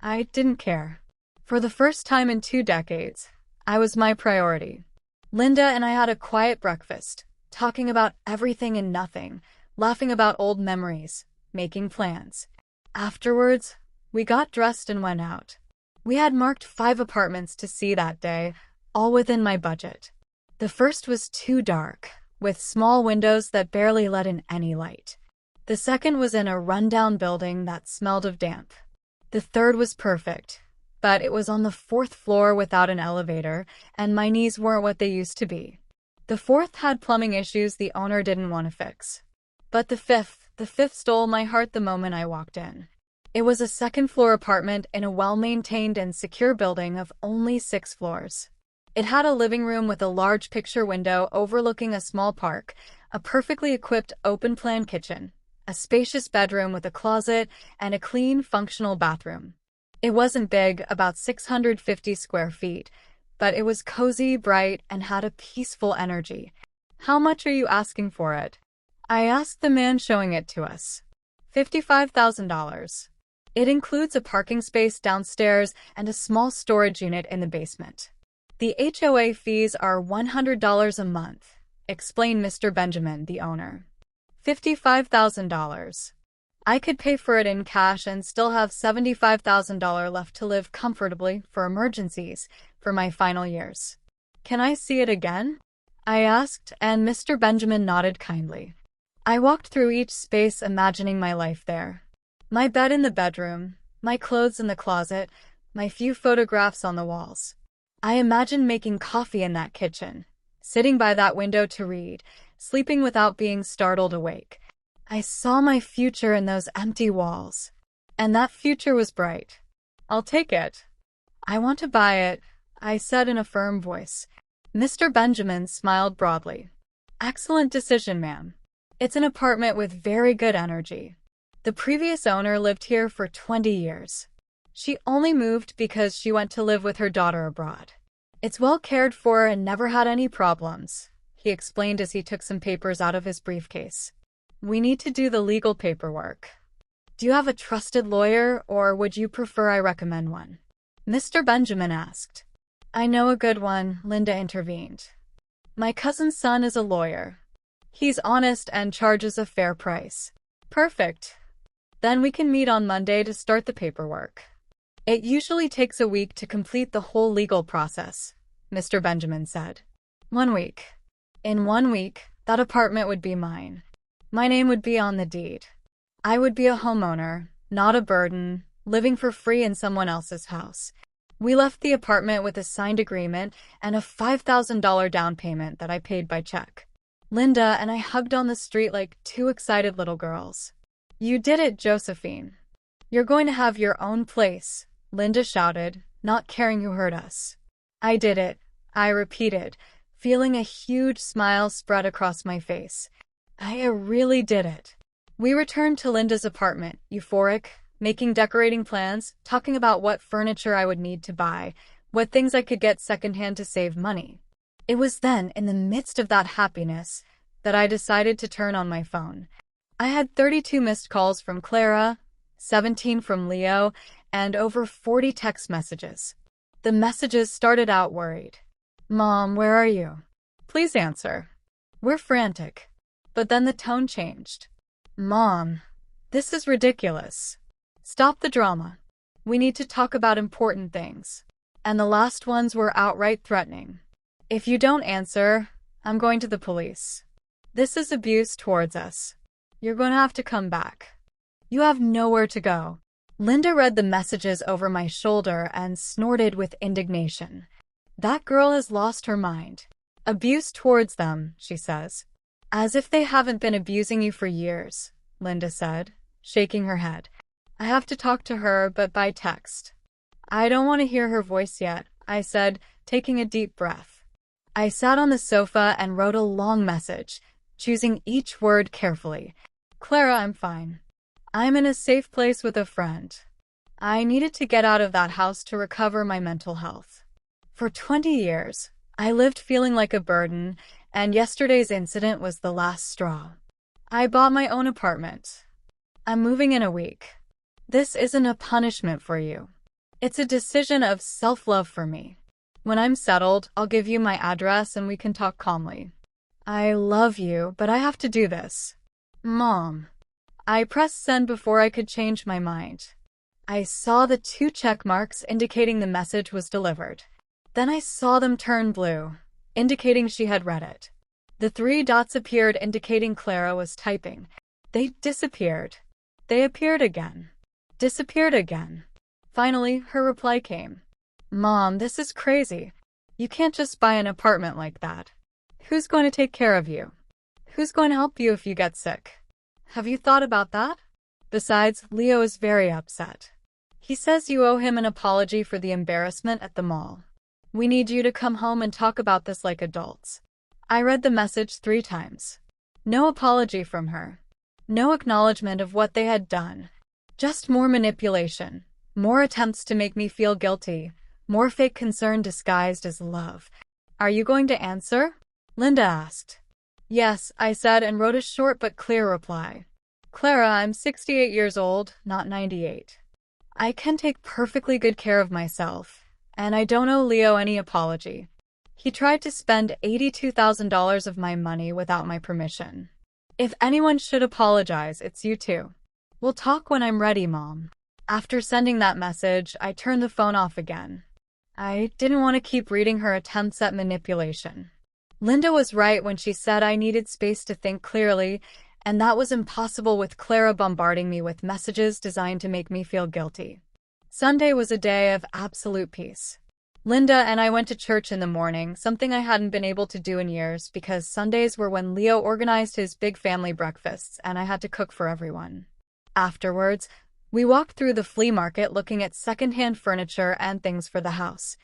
I didn't care. For the first time in 2 decades, I was my priority. Linda and I had a quiet breakfast, talking about everything and nothing, laughing about old memories, making plans. Afterwards, we got dressed and went out. We had marked 5 apartments to see that day, all within my budget. The first was too dark, with small windows that barely let in any light. The second was in a rundown building that smelled of damp. The third was perfect, but it was on the 4th floor without an elevator, and my knees weren't what they used to be. The 4th had plumbing issues the owner didn't want to fix. But the fifth stole my heart the moment I walked in. It was a 2nd-floor apartment in a well-maintained and secure building of only 6 floors. It had a living room with a large picture window overlooking a small park, a perfectly equipped open-plan kitchen, a spacious bedroom with a closet and a clean, functional bathroom. It wasn't big, about 650 square feet, but it was cozy, bright, and had a peaceful energy. How much are you asking for it? I asked the man showing it to us. $55,000. It includes a parking space downstairs and a small storage unit in the basement. The HOA fees are $100 a month, explained Mr. Benjamin, the owner. $55,000. I could pay for it in cash and still have $75,000 left to live comfortably for emergencies for my final years. Can I see it again? I asked, and Mr. Benjamin nodded kindly. I walked through each space, imagining my life there. My bed in the bedroom, my clothes in the closet, my few photographs on the walls. I imagined making coffee in that kitchen, sitting by that window to read, sleeping without being startled awake. I saw my future in those empty walls, and that future was bright. I'll take it. I want to buy it, I said in a firm voice. Mr. Benjamin smiled broadly. Excellent decision, ma'am. It's an apartment with very good energy. The previous owner lived here for 20 years. She only moved because she went to live with her daughter abroad. It's well cared for and never had any problems, he explained as he took some papers out of his briefcase. We need to do the legal paperwork. Do you have a trusted lawyer, or would you prefer I recommend one? Mr. Benjamin asked. I know a good one, Linda intervened. My cousin's son is a lawyer. He's honest and charges a fair price. Perfect. Then we can meet on Monday to start the paperwork. It usually takes a week to complete the whole legal process, Mr. Benjamin said. 1 week. In 1 week, that apartment would be mine. My name would be on the deed. I would be a homeowner, not a burden, living for free in someone else's house. We left the apartment with a signed agreement and a $5,000 down payment that I paid by check. Linda and I hugged on the street like two excited little girls. You did it, Josephine. You're going to have your own place, Linda shouted, not caring who heard us. I did it, I repeated, feeling a huge smile spread across my face. I really did it. We returned to Linda's apartment, euphoric, making decorating plans, talking about what furniture I would need to buy, what things I could get secondhand to save money. It was then, in the midst of that happiness, that I decided to turn on my phone. I had 32 missed calls from Clara, 17 from Leo, and over 40 text messages. The messages started out worried. Mom, where are you? Please answer. We're frantic. But then the tone changed. Mom, this is ridiculous. Stop the drama. We need to talk about important things. And the last ones were outright threatening. If you don't answer, I'm going to the police. This is abuse towards us. You're going to have to come back. You have nowhere to go. Linda read the messages over my shoulder and snorted with indignation. That girl has lost her mind. Abuse towards them, she says. As if they haven't been abusing you for years, Linda said, shaking her head. I have to talk to her, but by text. I don't want to hear her voice yet, I said, taking a deep breath. I sat on the sofa and wrote a long message, choosing each word carefully. Clara, I'm fine. I'm in a safe place with a friend. I needed to get out of that house to recover my mental health. For 20 years, I lived feeling like a burden, and yesterday's incident was the last straw. I bought my own apartment. I'm moving in a week. This isn't a punishment for you. It's a decision of self-love for me. When I'm settled, I'll give you my address and we can talk calmly. I love you, but I have to do this. Mom. I pressed send before I could change my mind. I saw the 2 check marks indicating the message was delivered. Then I saw them turn blue, indicating she had read it. The 3 dots appeared indicating Clara was typing. They disappeared. They appeared again. Disappeared again. Finally, her reply came. Mom, this is crazy. You can't just buy an apartment like that. Who's going to take care of you? Who's going to help you if you get sick? Have you thought about that? Besides, Leo is very upset. He says you owe him an apology for the embarrassment at the mall. We need you to come home and talk about this like adults. I read the message 3 times. No apology from her. No acknowledgement of what they had done. Just more manipulation. More attempts to make me feel guilty. More fake concern disguised as love. Are you going to answer? Linda asked. Yes, I said and wrote a short but clear reply. Clara, I'm 68 years old, not 98. I can take perfectly good care of myself, and I don't owe Leo any apology. He tried to spend $82,000 of my money without my permission. If anyone should apologize, it's you two. We'll talk when I'm ready, Mom. After sending that message, I turned the phone off again. I didn't want to keep reading her attempts at manipulation. Linda was right when she said I needed space to think clearly, and that was impossible with Clara bombarding me with messages designed to make me feel guilty. Sunday was a day of absolute peace. Linda and I went to church in the morning, something I hadn't been able to do in years because Sundays were when Leo organized his big family breakfasts and I had to cook for everyone. Afterwards, we walked through the flea market looking at secondhand furniture and things for the house.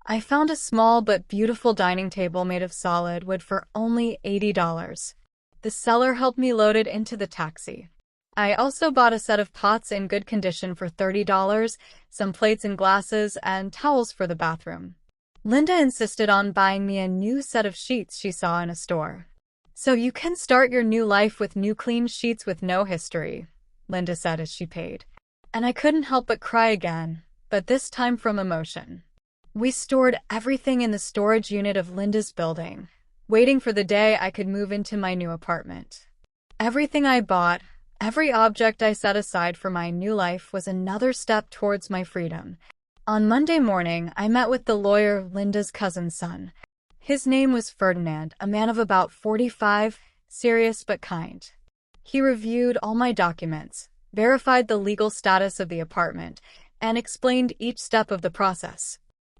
I found a small but beautiful dining table made of solid wood for only $80. The seller helped me load it into the taxi. I also bought a set of pots in good condition for $30, some plates and glasses, and towels for the bathroom. Linda insisted on buying me a new set of sheets she saw in a store. So you can start your new life with new clean sheets with no history, Linda said as she paid. And I couldn't help but cry again, but this time from emotion. We stored everything in the storage unit of Linda's building, waiting for the day I could move into my new apartment. Everything I bought, every object I set aside for my new life was another step towards my freedom. On Monday morning, I met with the lawyer, Linda's cousin's son. His name was Ferdinand, a man of about 45, serious but kind. He reviewed all my documents, verified the legal status of the apartment, and explained each step of the process.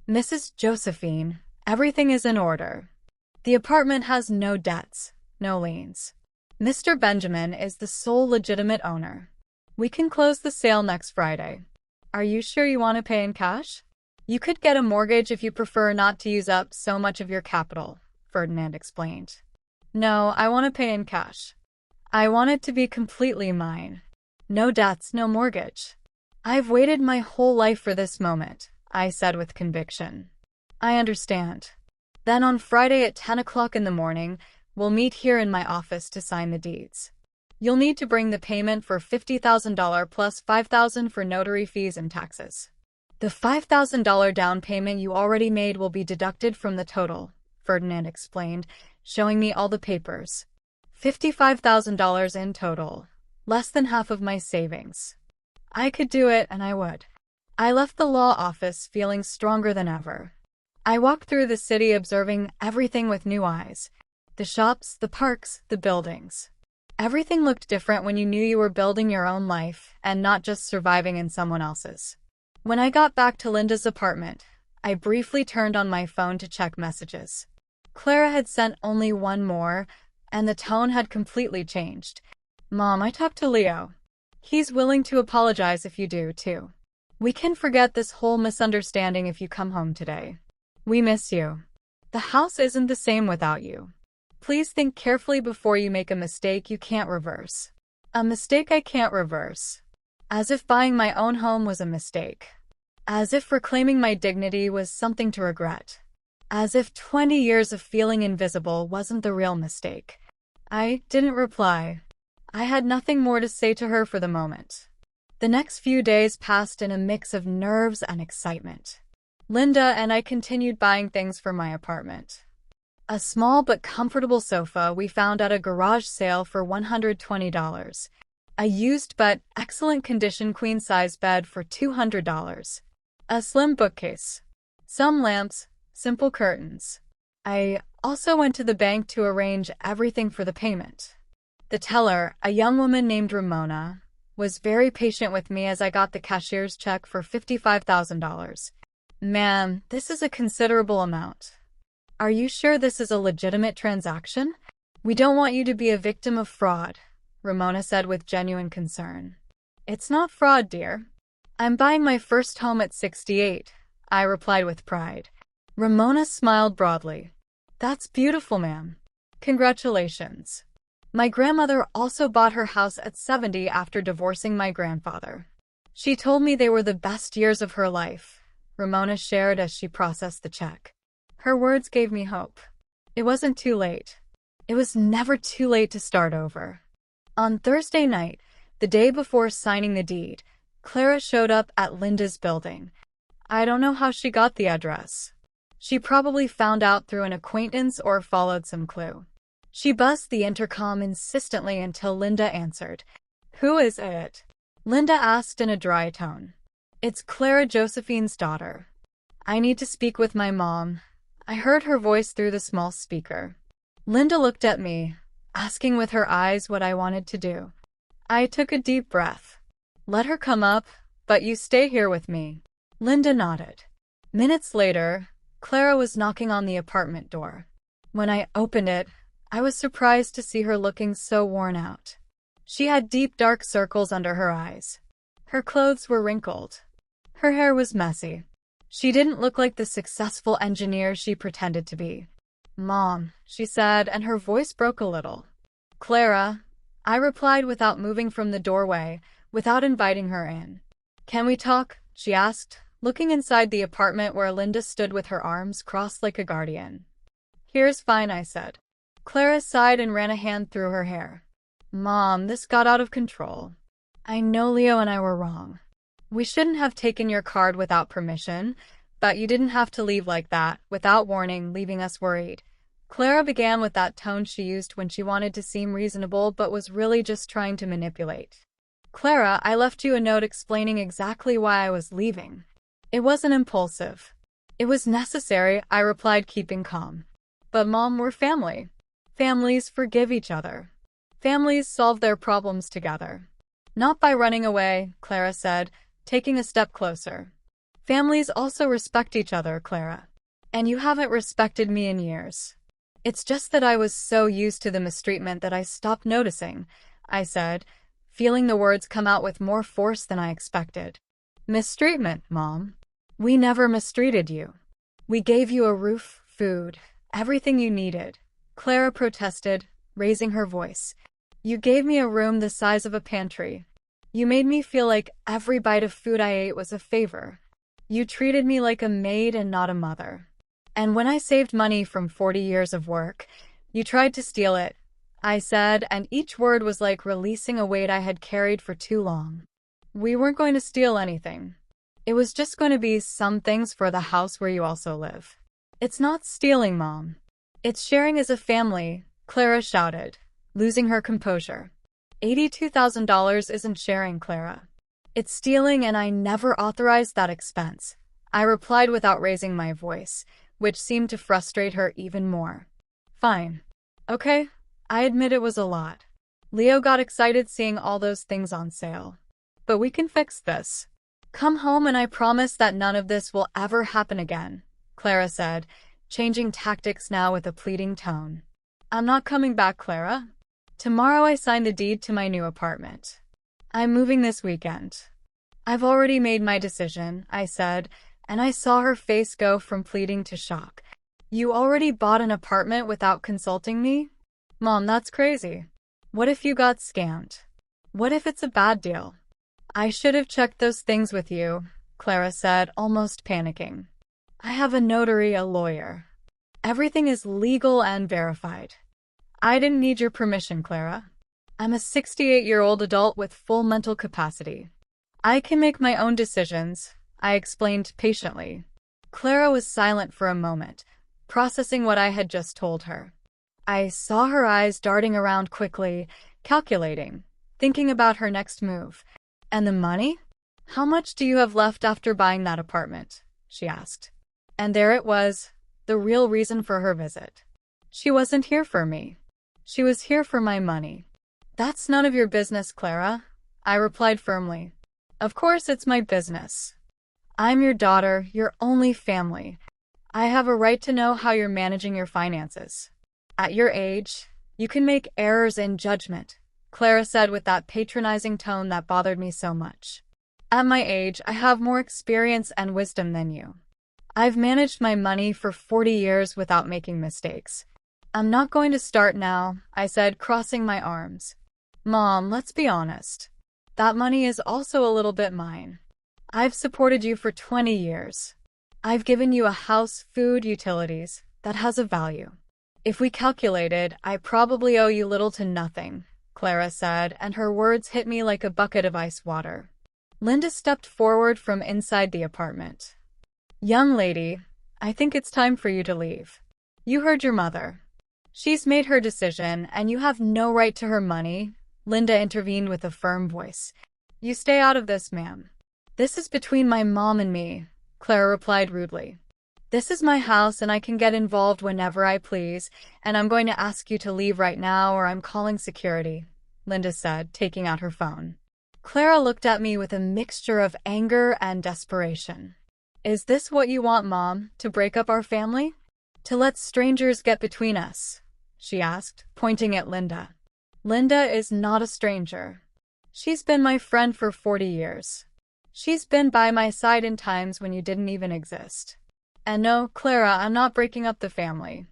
Mrs. Josephine, everything is in order. The apartment has no debts, no liens. Mr. Benjamin is the sole legitimate owner. We can close the sale next Friday. Are you sure you want to pay in cash? You could get a mortgage if you prefer not to use up so much of your capital, Ferdinand explained. No, I want to pay in cash. I want it to be completely mine. No debts, no mortgage. I've waited my whole life for this moment, I said with conviction. I understand. Then on Friday at 10 o'clock in the morning, we'll meet here in my office to sign the deeds. You'll need to bring the payment for $50,000 plus $5,000 for notary fees and taxes. The $5,000 down payment you already made will be deducted from the total, Ferdinand explained, showing me all the papers. $55,000 in total, less than half of my savings. I could do it, and I would. I left the law office feeling stronger than ever. I walked through the city observing everything with new eyes. The shops, the parks, the buildings. Everything looked different when you knew you were building your own life and not just surviving in someone else's. When I got back to Linda's apartment, I briefly turned on my phone to check messages. Clara had sent only one more, and the tone had completely changed. Mom, I talked to Leo. He's willing to apologize if you do, too. We can forget this whole misunderstanding if you come home today. We miss you. The house isn't the same without you. Please think carefully before you make a mistake you can't reverse. A mistake I can't reverse. As if buying my own home was a mistake. As if reclaiming my dignity was something to regret. As if 20 years of feeling invisible wasn't the real mistake. I didn't reply. I had nothing more to say to her for the moment. The next few days passed in a mix of nerves and excitement. Linda and I continued buying things for my apartment. A small but comfortable sofa we found at a garage sale for $120. A used but excellent condition queen-size bed for $200. A slim bookcase. Some lamps, simple curtains. I also went to the bank to arrange everything for the payment. The teller, a young woman named Ramona, was very patient with me as I got the cashier's check for $55,000. Ma'am, this is a considerable amount. Are you sure this is a legitimate transaction? We don't want you to be a victim of fraud, Ramona said with genuine concern. It's not fraud, dear. I'm buying my first home at 68, I replied with pride. Ramona smiled broadly. That's beautiful, ma'am. Congratulations. My grandmother also bought her house at 70 after divorcing my grandfather. She told me they were the best years of her life, Ramona shared as she processed the check. Her words gave me hope. It wasn't too late. It was never too late to start over. On Thursday night, the day before signing the deed, Clara showed up at Linda's building. I don't know how she got the address. She probably found out through an acquaintance or followed some clue. She buzzed the intercom insistently until Linda answered. Who is it? Linda asked in a dry tone. It's Clara Josephine's daughter. I need to speak with my mom. I heard her voice through the small speaker. Linda looked at me, asking with her eyes what I wanted to do. I took a deep breath. Let her come up, but you stay here with me. Linda nodded. Minutes later, Clara was knocking on the apartment door. When I opened it, I was surprised to see her looking so worn out. She had deep dark circles under her eyes. Her clothes were wrinkled. Her hair was messy. She didn't look like the successful engineer she pretended to be. Mom, she said, and her voice broke a little. Clara, I replied without moving from the doorway, without inviting her in. Can we talk? She asked, looking inside the apartment where Linda stood with her arms crossed like a guardian. Here's fine, I said. Clara sighed and ran a hand through her hair. Mom, this got out of control. I know Leo and I were wrong. We shouldn't have taken your card without permission, but you didn't have to leave like that, without warning, leaving us worried. Clara began with that tone she used when she wanted to seem reasonable but was really just trying to manipulate. Clara, I left you a note explaining exactly why I was leaving. It wasn't impulsive. It was necessary, I replied, keeping calm. But Mom, we're family. Families forgive each other. Families solve their problems together. Not by running away, Clara said, taking a step closer. Families also respect each other, Clara. And you haven't respected me in years. It's just that I was so used to the mistreatment that I stopped noticing, I said, feeling the words come out with more force than I expected. Mistreatment, Mom. We never mistreated you. We gave you a roof, food, everything you needed. Clara protested, raising her voice. You gave me a room the size of a pantry. You made me feel like every bite of food I ate was a favor. You treated me like a maid and not a mother. And when I saved money from 40 years of work, you tried to steal it, I said, and each word was like releasing a weight I had carried for too long. We weren't going to steal anything. It was just going to be some things for the house where you also live. It's not stealing, Mom. It's sharing as a family, Clara shouted, losing her composure. $82,000 isn't sharing, Clara. It's stealing, and I never authorized that expense, I replied without raising my voice, which seemed to frustrate her even more. Fine. Okay, I admit it was a lot. Leo got excited seeing all those things on sale. But we can fix this. Come home and I promise that none of this will ever happen again, Clara said, changing tactics now with a pleading tone. I'm not coming back, Clara. Tomorrow I sign the deed to my new apartment. I'm moving this weekend. I've already made my decision, I said, and I saw her face go from pleading to shock. You already bought an apartment without consulting me? Mom, that's crazy. What if you got scammed? What if it's a bad deal? I should have checked those things with you, Clara said, almost panicking. I have a notary, a lawyer. Everything is legal and verified. I didn't need your permission, Clara. I'm a 68-year-old adult with full mental capacity. I can make my own decisions, I explained patiently. Clara was silent for a moment, processing what I had just told her. I saw her eyes darting around quickly, calculating, thinking about her next move. And the money? How much do you have left after buying that apartment? She asked. And there it was, the real reason for her visit. She wasn't here for me. She was here for my money. That's none of your business, Clara, I replied firmly. Of course it's my business. I'm your daughter, your only family. I have a right to know how you're managing your finances. At your age, you can make errors in judgment, Clara said with that patronizing tone that bothered me so much. At my age, I have more experience and wisdom than you. I've managed my money for 40 years without making mistakes. I'm not going to start now, I said, crossing my arms. Mom, let's be honest. That money is also a little bit mine. I've supported you for 20 years. I've given you a house, food, utilities. That has a value. If we calculated, I probably owe you little to nothing, Clara said, and her words hit me like a bucket of ice water. Linda stepped forward from inside the apartment. Young lady, I think it's time for you to leave. You heard your mother. She's made her decision, and you have no right to her money, Linda intervened with a firm voice. You stay out of this, ma'am. This is between my mom and me, Clara replied rudely. This is my house and I can get involved whenever I please, and I'm going to ask you to leave right now or I'm calling security, Linda said, taking out her phone. Clara looked at me with a mixture of anger and desperation. Is this what you want, Mom, to break up our family? To let strangers get between us? She asked, pointing at Linda. Linda is not a stranger. She's been my friend for 40 years. She's been by my side in times when you didn't even exist. And no, Clara, I'm not breaking up the family.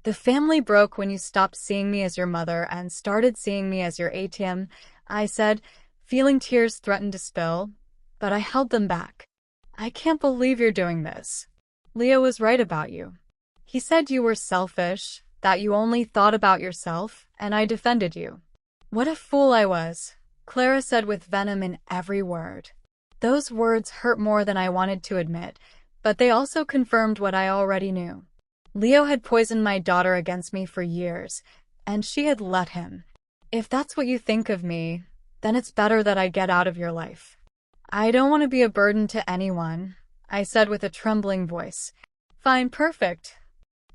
The family broke when you stopped seeing me as your mother and started seeing me as your ATM, I said, feeling tears threaten to spill, but I held them back. I can't believe you're doing this. Leo was right about you. He said you were selfish, that you only thought about yourself, and I defended you. What a fool I was, Clara said with venom in every word. Those words hurt more than I wanted to admit, but they also confirmed what I already knew. Leo had poisoned my daughter against me for years, and she had let him. If that's what you think of me, then it's better that I get out of your life. I don't want to be a burden to anyone, I said with a trembling voice. Fine, perfect.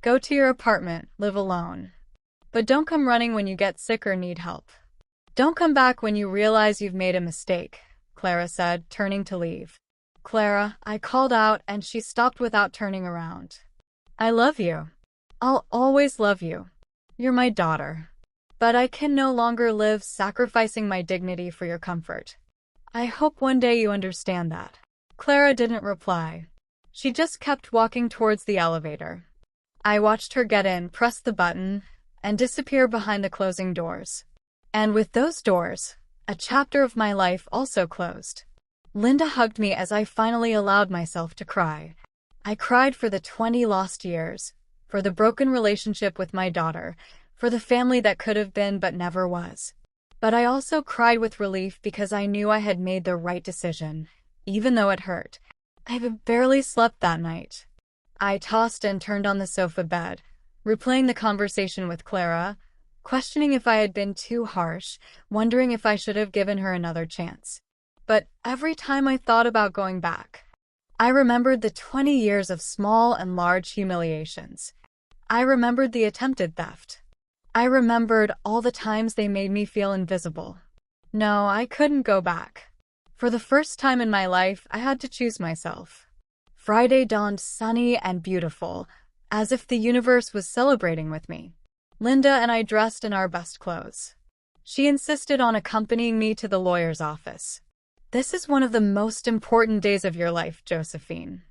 Go to your apartment, live alone. But don't come running when you get sick or need help. Don't come back when you realize you've made a mistake, Clara said, turning to leave. Clara, I called out and she stopped without turning around. I love you. I'll always love you. You're my daughter. But I can no longer live sacrificing my dignity for your comfort. I hope one day you understand that. Clara didn't reply. She just kept walking towards the elevator. I watched her get in, press the button, and disappear behind the closing doors. And with those doors, a chapter of my life also closed. Linda hugged me as I finally allowed myself to cry. I cried for the 20 lost years, for the broken relationship with my daughter, for the family that could have been but never was. But I also cried with relief because I knew I had made the right decision, even though it hurt. I barely slept that night. I tossed and turned on the sofa bed, replaying the conversation with Clara, questioning if I had been too harsh, wondering if I should have given her another chance. But every time I thought about going back, I remembered the 20 years of small and large humiliations. I remembered the attempted theft. I remembered all the times they made me feel invisible. No, I couldn't go back. For the first time in my life, I had to choose myself. Friday dawned sunny and beautiful, as if the universe was celebrating with me. Linda and I dressed in our best clothes. She insisted on accompanying me to the lawyer's office. This is one of the most important days of your life, Josephine.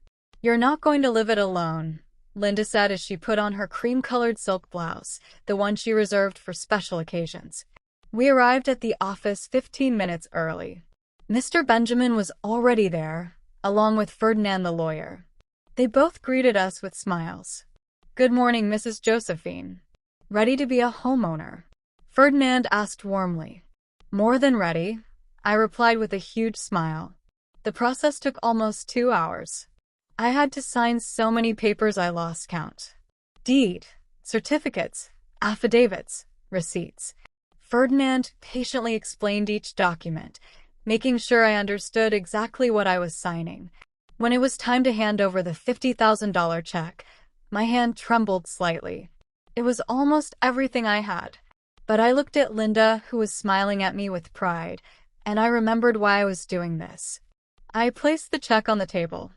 You're not going to live it alone, Linda said as she put on her cream-colored silk blouse, the one she reserved for special occasions. We arrived at the office 15 minutes early. Mr. Benjamin was already there, along with Ferdinand the lawyer. They both greeted us with smiles. Good morning, Mrs. Josephine. Ready to be a homeowner? Ferdinand asked warmly. More than ready, I replied with a huge smile. The process took almost 2 hours. I had to sign so many papers I lost count. Deed, certificates, affidavits, receipts. Ferdinand patiently explained each document, making sure I understood exactly what I was signing. When it was time to hand over the $50,000 check, my hand trembled slightly. It was almost everything I had. But I looked at Linda, who was smiling at me with pride, and I remembered why I was doing this. I placed the check on the table.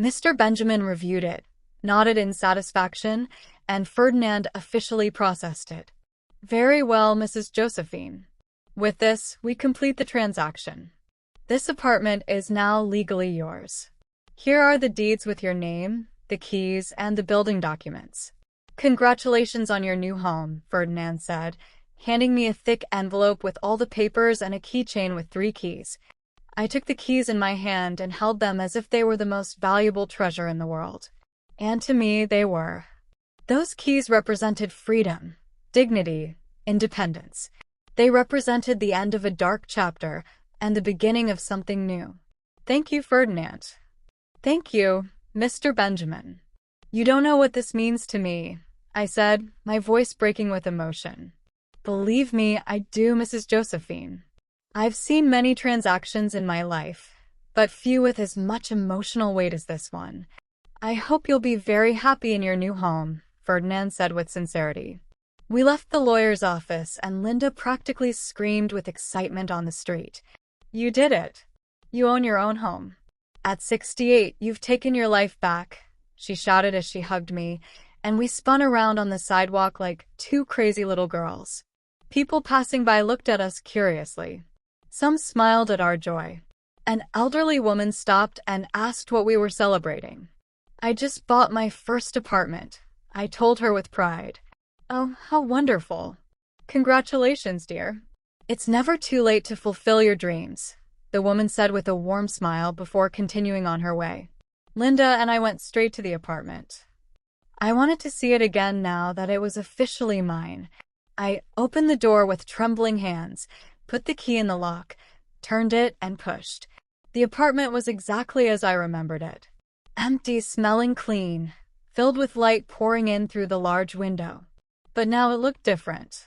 Mr. Benjamin reviewed it, nodded in satisfaction, and Ferdinand officially processed it. Very well, Mrs. Josephine. With this, we complete the transaction. This apartment is now legally yours. Here are the deeds with your name, the keys, and the building documents. Congratulations on your new home, Ferdinand said, handing me a thick envelope with all the papers and a keychain with 3 keys. I took the keys in my hand and held them as if they were the most valuable treasure in the world. And to me, they were. Those keys represented freedom, dignity, independence. They represented the end of a dark chapter and the beginning of something new. Thank you, Ferdinand. Thank you, Mr. Benjamin. You don't know what this means to me, I said, my voice breaking with emotion. Believe me, I do, Mrs. Josephine. I've seen many transactions in my life, but few with as much emotional weight as this one. I hope you'll be very happy in your new home, Ferdinand said with sincerity. We left the lawyer's office and Linda practically screamed with excitement on the street. You did it. You own your own home. At 68, you've taken your life back, she shouted as she hugged me, and we spun around on the sidewalk like 2 crazy little girls. People passing by looked at us curiously. Some smiled at our joy. An elderly woman stopped and asked what we were celebrating. I just bought my first apartment, I told her with pride. Oh, how wonderful. Congratulations, dear. It's never too late to fulfill your dreams, the woman said with a warm smile before continuing on her way. Linda and I went straight to the apartment. I wanted to see it again now that it was officially mine. I opened the door with trembling hands, put the key in the lock, turned it, and pushed. The apartment was exactly as I remembered it. Empty, smelling clean, filled with light pouring in through the large window. But now it looked different.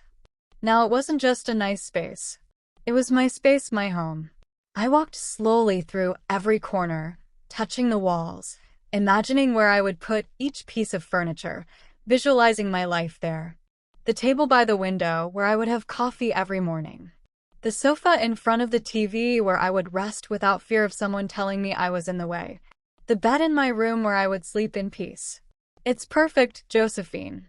Now it wasn't just a nice space. It was my space, my home. I walked slowly through every corner, touching the walls, imagining where I would put each piece of furniture, visualizing my life there. The table by the window where I would have coffee every morning. The sofa in front of the TV where I would rest without fear of someone telling me I was in the way. The bed in my room where I would sleep in peace. It's perfect, Josephine.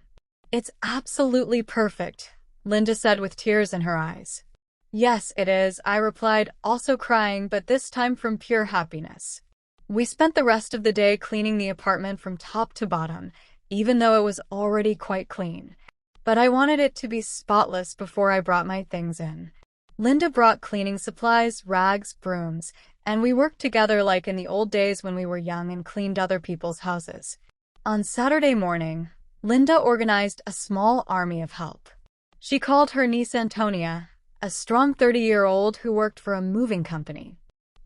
It's absolutely perfect, Linda said with tears in her eyes. Yes, it is, I replied, also crying, but this time from pure happiness. We spent the rest of the day cleaning the apartment from top to bottom, even though it was already quite clean. But I wanted it to be spotless before I brought my things in. Linda brought cleaning supplies, rags, brooms, and we worked together like in the old days when we were young and cleaned other people's houses. On Saturday morning, Linda organized a small army of help. She called her niece Antonia, a strong 30-year-old who worked for a moving company.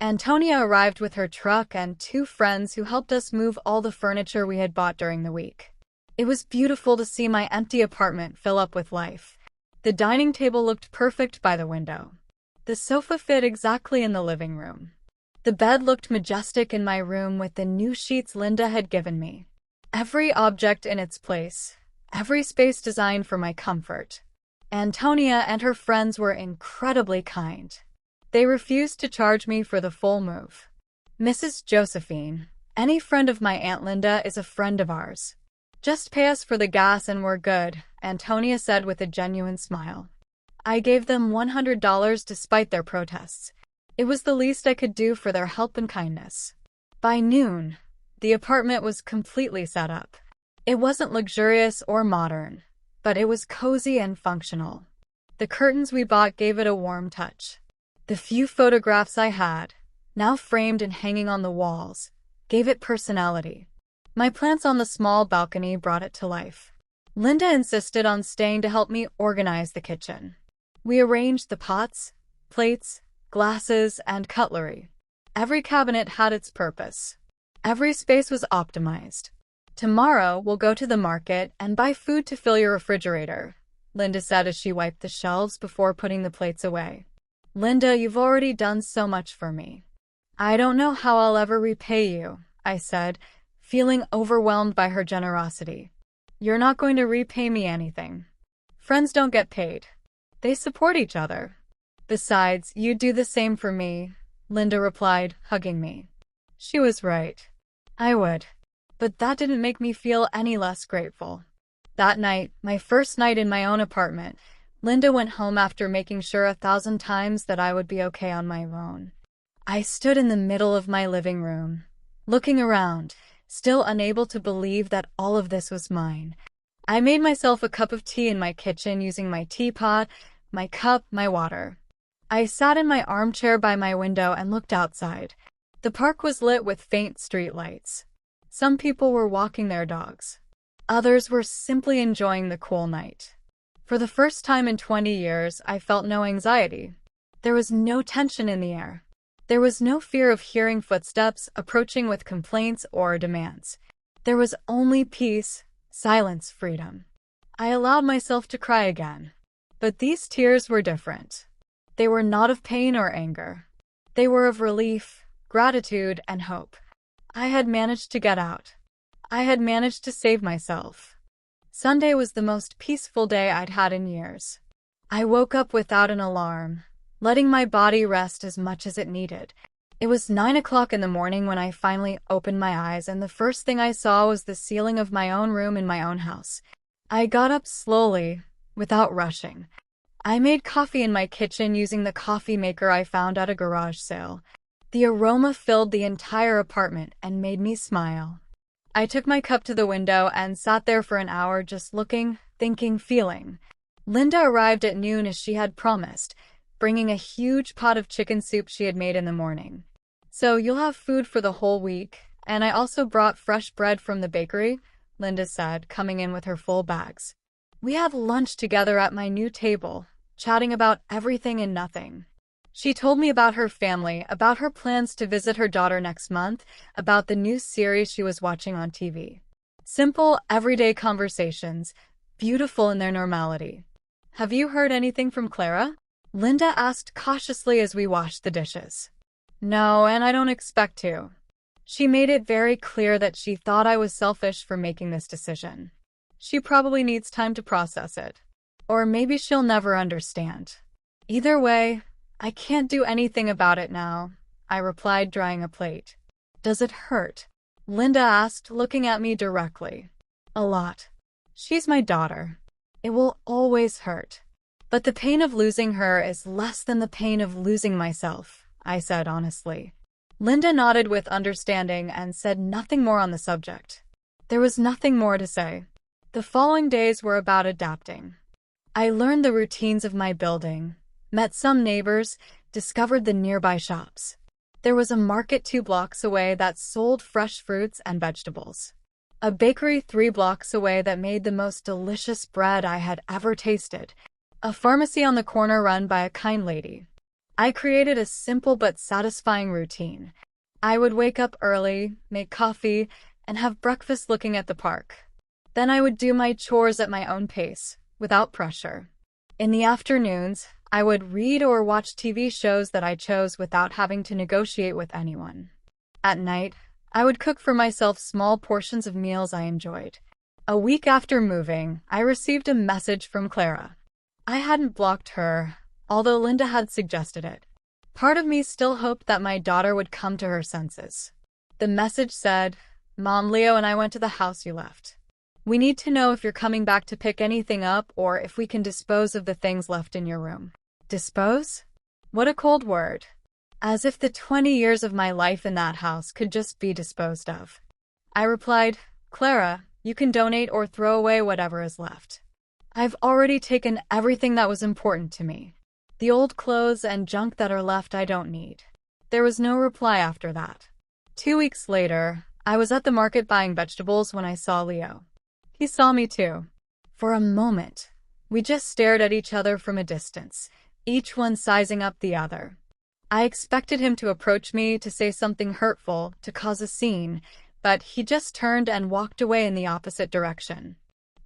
Antonia arrived with her truck and 2 friends who helped us move all the furniture we had bought during the week. It was beautiful to see my empty apartment fill up with life. The dining table looked perfect by the window. The sofa fit exactly in the living room. The bed looked majestic in my room with the new sheets Linda had given me. Every object in its place, every space designed for my comfort. Antonia and her friends were incredibly kind. They refused to charge me for the full move. Mrs. Josephine, any friend of my Aunt Linda is a friend of ours. Just pay us for the gas and we're good, Antonia said with a genuine smile. I gave them $100 despite their protests. It was the least I could do for their help and kindness. By noon, the apartment was completely set up. It wasn't luxurious or modern, but it was cozy and functional. The curtains we bought gave it a warm touch. The few photographs I had, now framed and hanging on the walls, gave it personality. My plants on the small balcony brought it to life. Linda insisted on staying to help me organize the kitchen. We arranged the pots, plates, glasses, and cutlery. Every cabinet had its purpose. Every space was optimized. Tomorrow, we'll go to the market and buy food to fill your refrigerator, Linda said as she wiped the shelves before putting the plates away. Linda, you've already done so much for me. I don't know how I'll ever repay you, I said, feeling overwhelmed by her generosity. You're not going to repay me anything. Friends don't get paid. They support each other. Besides, you'd do the same for me, Linda replied, hugging me. She was right. I would. But that didn't make me feel any less grateful. That night, my first night in my own apartment, Linda went home after making sure 1,000 times that I would be okay on my own. I stood in the middle of my living room, looking around, still unable to believe that all of this was mine. I made myself a cup of tea in my kitchen using my teapot, my cup, my water. I sat in my armchair by my window and looked outside. The park was lit with faint street lights. Some people were walking their dogs. Others were simply enjoying the cool night. For the first time in 20 years, I felt no anxiety. There was no tension in the air. There was no fear of hearing footsteps approaching with complaints or demands. There was only peace, silence, freedom. I allowed myself to cry again. But these tears were different. They were not of pain or anger. They were of relief, gratitude, and hope. I had managed to get out. I had managed to save myself. Sunday was the most peaceful day I'd had in years. I woke up without an alarm, letting my body rest as much as it needed. It was 9 o'clock in the morning when I finally opened my eyes, and the first thing I saw was the ceiling of my own room in my own house. I got up slowly, without rushing. I made coffee in my kitchen using the coffee maker I found at a garage sale. The aroma filled the entire apartment and made me smile. I took my cup to the window and sat there for an hour just looking, thinking, feeling. Linda arrived at noon as she had promised, bringing a huge pot of chicken soup she had made in the morning. "So you'll have food for the whole week, and I also brought fresh bread from the bakery," Linda said, coming in with her full bags. We had lunch together at my new table, chatting about everything and nothing. She told me about her family, about her plans to visit her daughter next month, about the new series she was watching on TV. Simple, everyday conversations, beautiful in their normality. "Have you heard anything from Clara?" Linda asked cautiously as we washed the dishes. "No, and I don't expect to." She made it very clear that she thought I was selfish for making this decision. She probably needs time to process it. Or maybe she'll never understand. Either way, I can't do anything about it now, I replied, drying a plate. "Does it hurt?" Linda asked, looking at me directly. "A lot. She's my daughter. It will always hurt. But the pain of losing her is less than the pain of losing myself," I said honestly. Linda nodded with understanding and said nothing more on the subject. There was nothing more to say. The following days were about adapting. I learned the routines of my building, met some neighbors, discovered the nearby shops. There was a market 2 blocks away that sold fresh fruits and vegetables. A bakery 3 blocks away that made the most delicious bread I had ever tasted. A pharmacy on the corner run by a kind lady. I created a simple but satisfying routine. I would wake up early, make coffee, and have breakfast looking at the park. Then I would do my chores at my own pace, without pressure. In the afternoons, I would read or watch TV shows that I chose without having to negotiate with anyone. At night, I would cook for myself small portions of meals I enjoyed. A week after moving, I received a message from Clara. I hadn't blocked her, although Linda had suggested it. Part of me still hoped that my daughter would come to her senses. The message said, "Mom, Leo and I went to the house you left. We need to know if you're coming back to pick anything up or if we can dispose of the things left in your room." Dispose? What a cold word. As if the 20 years of my life in that house could just be disposed of. I replied, "Clara, you can donate or throw away whatever is left. I've already taken everything that was important to me. The old clothes and junk that are left I don't need." There was no reply after that. 2 weeks later, I was at the market buying vegetables when I saw Leo. He saw me too. For a moment, we just stared at each other from a distance, each one sizing up the other. I expected him to approach me, to say something hurtful, to cause a scene, but he just turned and walked away in the opposite direction.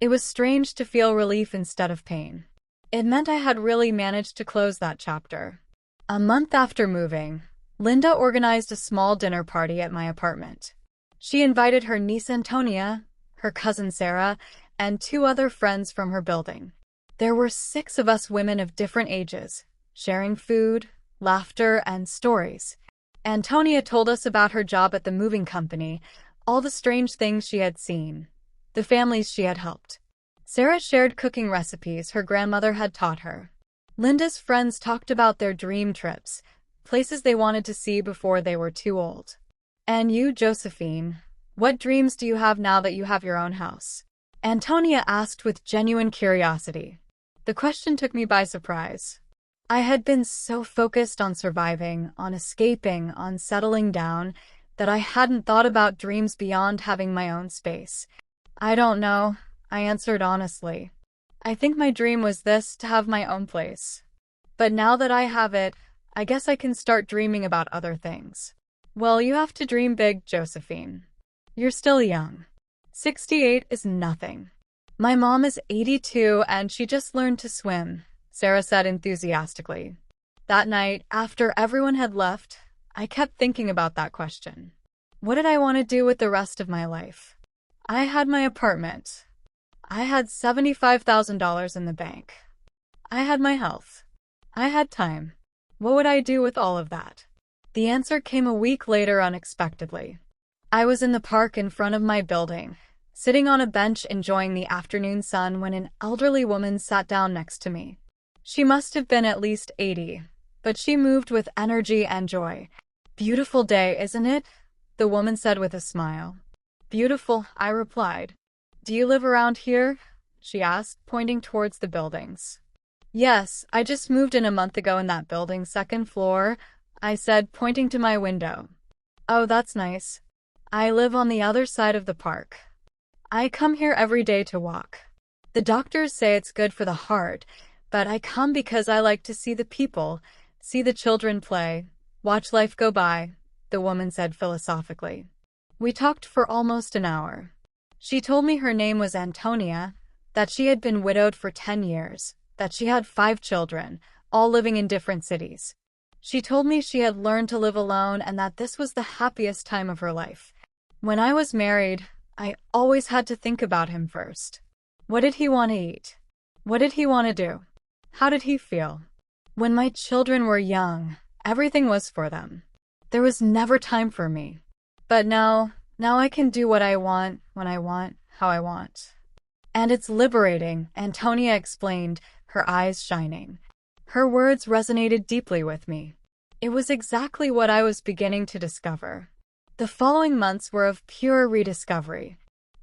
It was strange to feel relief instead of pain. It meant I had really managed to close that chapter. A month after moving, Linda organized a small dinner party at my apartment. She invited her niece Antonia, her cousin Sarah, and 2 other friends from her building. There were 6 of us women of different ages, sharing food, laughter, and stories. Antonia told us about her job at the moving company, all the strange things she had seen, the families she had helped. Sarah shared cooking recipes her grandmother had taught her. Linda's friends talked about their dream trips, places they wanted to see before they were too old. "And you, Josephine, what dreams do you have now that you have your own house?" Antonia asked with genuine curiosity. The question took me by surprise. I had been so focused on surviving, on escaping, on settling down, that I hadn't thought about dreams beyond having my own space. I don't know, I answered honestly. I think my dream was this, to have my own place. But now that I have it, I guess I can start dreaming about other things. Well, you have to dream big, Josephine. You're still young. 68 is nothing. My mom is 82 and she just learned to swim, Sarah said enthusiastically. That night, after everyone had left, I kept thinking about that question. What did I want to do with the rest of my life? I had my apartment. I had $75,000 in the bank. I had my health. I had time. What would I do with all of that? The answer came a week later unexpectedly. I was in the park in front of my building, sitting on a bench enjoying the afternoon sun when an elderly woman sat down next to me. She must have been at least 80, but she moved with energy and joy. Beautiful day, isn't it? The woman said with a smile. Beautiful, I replied. Do you live around here? She asked, pointing towards the buildings. Yes, I just moved in a month ago in that building, second floor, I said, pointing to my window. Oh, that's nice. I live on the other side of the park. I come here every day to walk. The doctors say it's good for the heart, but I come because I like to see the people, see the children play, watch life go by, the woman said philosophically. We talked for almost an hour. She told me her name was Antonia, that she had been widowed for 10 years, that she had 5 children, all living in different cities. She told me she had learned to live alone and that this was the happiest time of her life. When I was married, I always had to think about him first. What did he want to eat? What did he want to do? How did he feel? When my children were young, everything was for them. There was never time for me. But now I can do what I want, when I want, how I want. And it's liberating, Antonia explained, her eyes shining. Her words resonated deeply with me. It was exactly what I was beginning to discover. The following months were of pure rediscovery.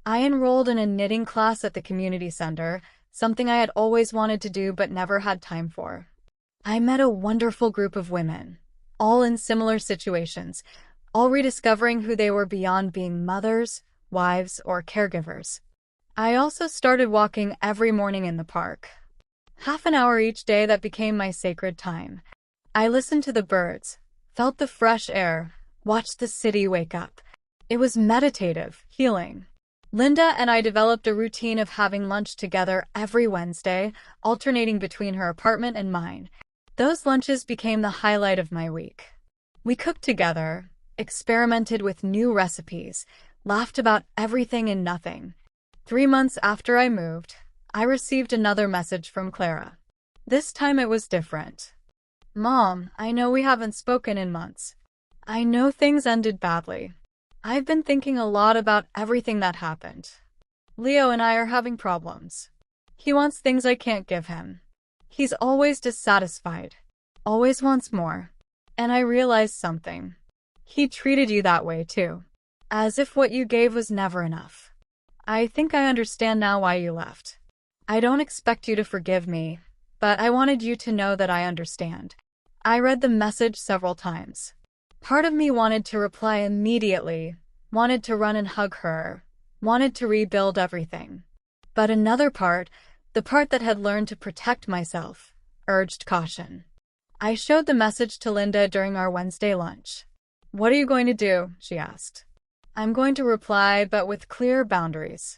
I enrolled in a knitting class at the community center, something I had always wanted to do but never had time for. I met a wonderful group of women, all in similar situations, all rediscovering who they were beyond being mothers, wives, or caregivers. I also started walking every morning in the park. Half an hour each day that became my sacred time. I listened to the birds, felt the fresh air, watched the city wake up. It was meditative, healing. Linda and I developed a routine of having lunch together every Wednesday, alternating between her apartment and mine. Those lunches became the highlight of my week. We cooked together, experimented with new recipes, laughed about everything and nothing. 3 months after I moved, I received another message from Clara. This time it was different. Mom, I know we haven't spoken in months. I know things ended badly. I've been thinking a lot about everything that happened. Leo and I are having problems. He wants things I can't give him. He's always dissatisfied, always wants more. And I realized something. He treated you that way too, as if what you gave was never enough. I think I understand now why you left. I don't expect you to forgive me, but I wanted you to know that I understand. I read the message several times. Part of me wanted to reply immediately, wanted to run and hug her, wanted to rebuild everything. But another part, the part that had learned to protect myself, urged caution. I showed the message to Linda during our Wednesday lunch. What are you going to do? She asked. I'm going to reply, but with clear boundaries.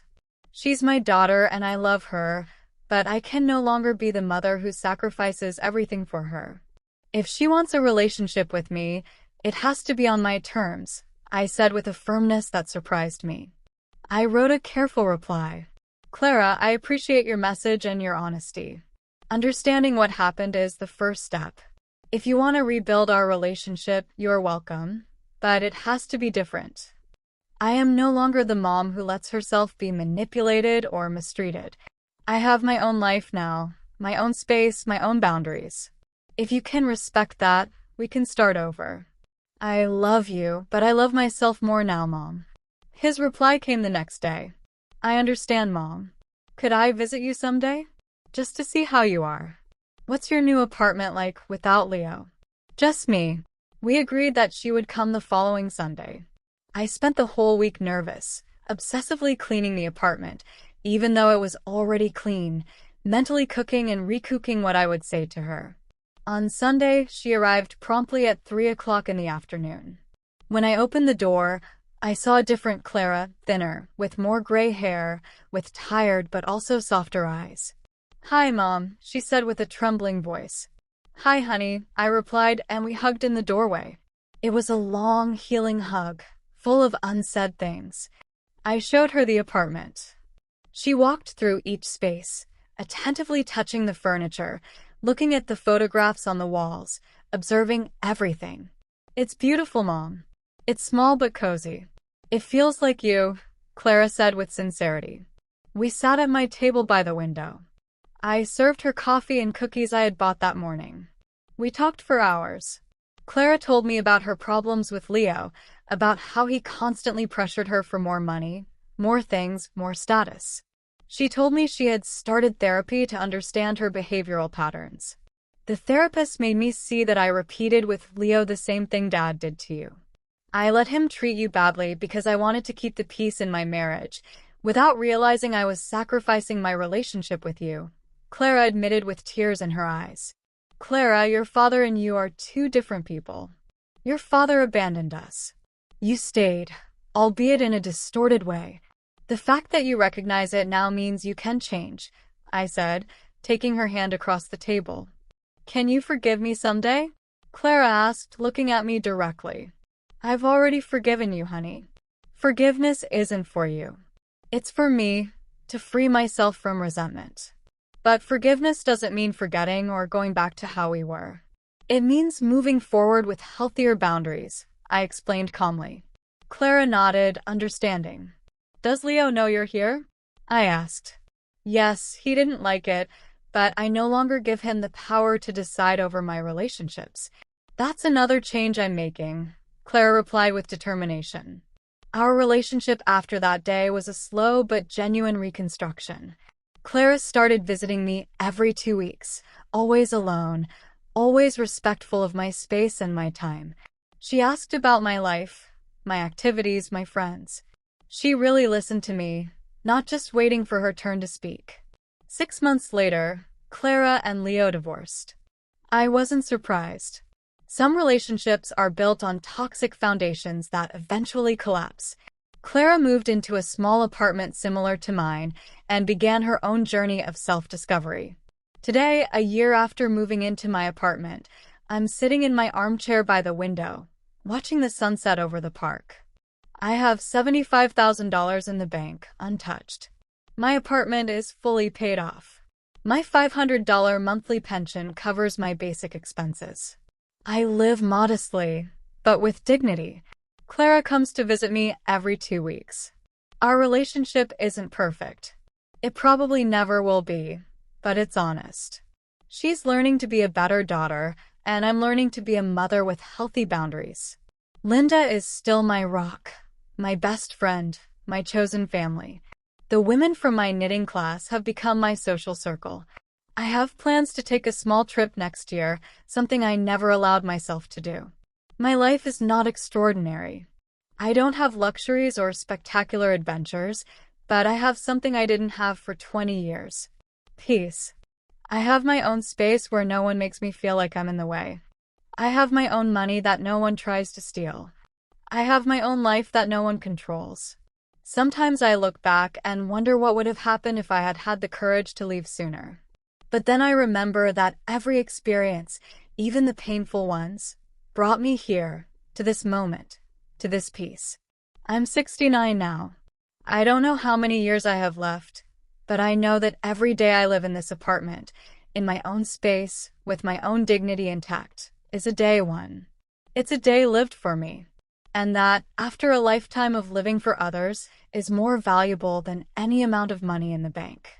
She's my daughter and I love her, but I can no longer be the mother who sacrifices everything for her. If she wants a relationship with me, it has to be on my terms, I said with a firmness that surprised me. I wrote a careful reply. Clara, I appreciate your message and your honesty. Understanding what happened is the first step. If you want to rebuild our relationship, you're welcome, but it has to be different. I am no longer the mom who lets herself be manipulated or mistreated. I have my own life now, my own space, my own boundaries. If you can respect that, we can start over. I love you, but I love myself more now, Mom. His reply came the next day. I understand, Mom. Could I visit you someday? Just to see how you are. What's your new apartment like without Leo? Just me. We agreed that she would come the following Sunday. I spent the whole week nervous, obsessively cleaning the apartment, even though it was already clean, mentally cooking and recooking what I would say to her. On Sunday, she arrived promptly at 3 o'clock in the afternoon. When I opened the door, I saw a different Clara, thinner, with more gray hair, with tired but also softer eyes. "Hi, Mom," she said with a trembling voice. "Hi, honey," I replied, and we hugged in the doorway. It was a long, healing hug, full of unsaid things. I showed her the apartment. She walked through each space, attentively touching the furniture, looking at the photographs on the walls, observing everything. "It's beautiful, Mom. It's small but cozy. It feels like you," Clara said with sincerity. We sat at my table by the window. I served her coffee and cookies I had bought that morning. We talked for hours. Clara told me about her problems with Leo, about how he constantly pressured her for more money, more things, more status. She told me she had started therapy to understand her behavioral patterns. The therapist made me see that I repeated with Leo the same thing Dad did to you. I let him treat you badly because I wanted to keep the peace in my marriage, without realizing I was sacrificing my relationship with you, Clara admitted with tears in her eyes. "Clara, your father and you are two different people. Your father abandoned us. You stayed, albeit in a distorted way. The fact that you recognize it now means you can change," I said, taking her hand across the table. "Can you forgive me someday?" Clara asked, looking at me directly. "I've already forgiven you, honey. Forgiveness isn't for you. It's for me, to free myself from resentment. But forgiveness doesn't mean forgetting or going back to how we were. It means moving forward with healthier boundaries," I explained calmly. Clara nodded, understanding. "Does Leo know you're here?" I asked. "Yes, he didn't like it, but I no longer give him the power to decide over my relationships. That's another change I'm making," Clara replied with determination. Our relationship after that day was a slow but genuine reconstruction. Clara started visiting me every 2 weeks, always alone, always respectful of my space and my time. She asked about my life, my activities, my friends. She really listened to me, not just waiting for her turn to speak. 6 months later, Clara and Leo divorced. I wasn't surprised. Some relationships are built on toxic foundations that eventually collapse. Clara moved into a small apartment similar to mine and began her own journey of self-discovery. Today, a year after moving into my apartment, I'm sitting in my armchair by the window, watching the sunset over the park. I have $75,000 in the bank, untouched. My apartment is fully paid off. My $500 monthly pension covers my basic expenses. I live modestly, but with dignity. Clara comes to visit me every 2 weeks. Our relationship isn't perfect. It probably never will be, but it's honest. She's learning to be a better daughter, and I'm learning to be a mother with healthy boundaries. Linda is still my rock, my best friend, my chosen family. The women from my knitting class have become my social circle. I have plans to take a small trip next year, something I never allowed myself to do. My life is not extraordinary. I don't have luxuries or spectacular adventures, but I have something I didn't have for 20 years. Peace. I have my own space where no one makes me feel like I'm in the way. I have my own money that no one tries to steal. I have my own life that no one controls. Sometimes I look back and wonder what would have happened if I had had the courage to leave sooner. But then I remember that every experience, even the painful ones, brought me here, to this moment, to this peace. I'm 69 now. I don't know how many years I have left, but I know that every day I live in this apartment, in my own space, with my own dignity intact, is a day one. It's a day lived for me. And that, after a lifetime of living for others, is more valuable than any amount of money in the bank.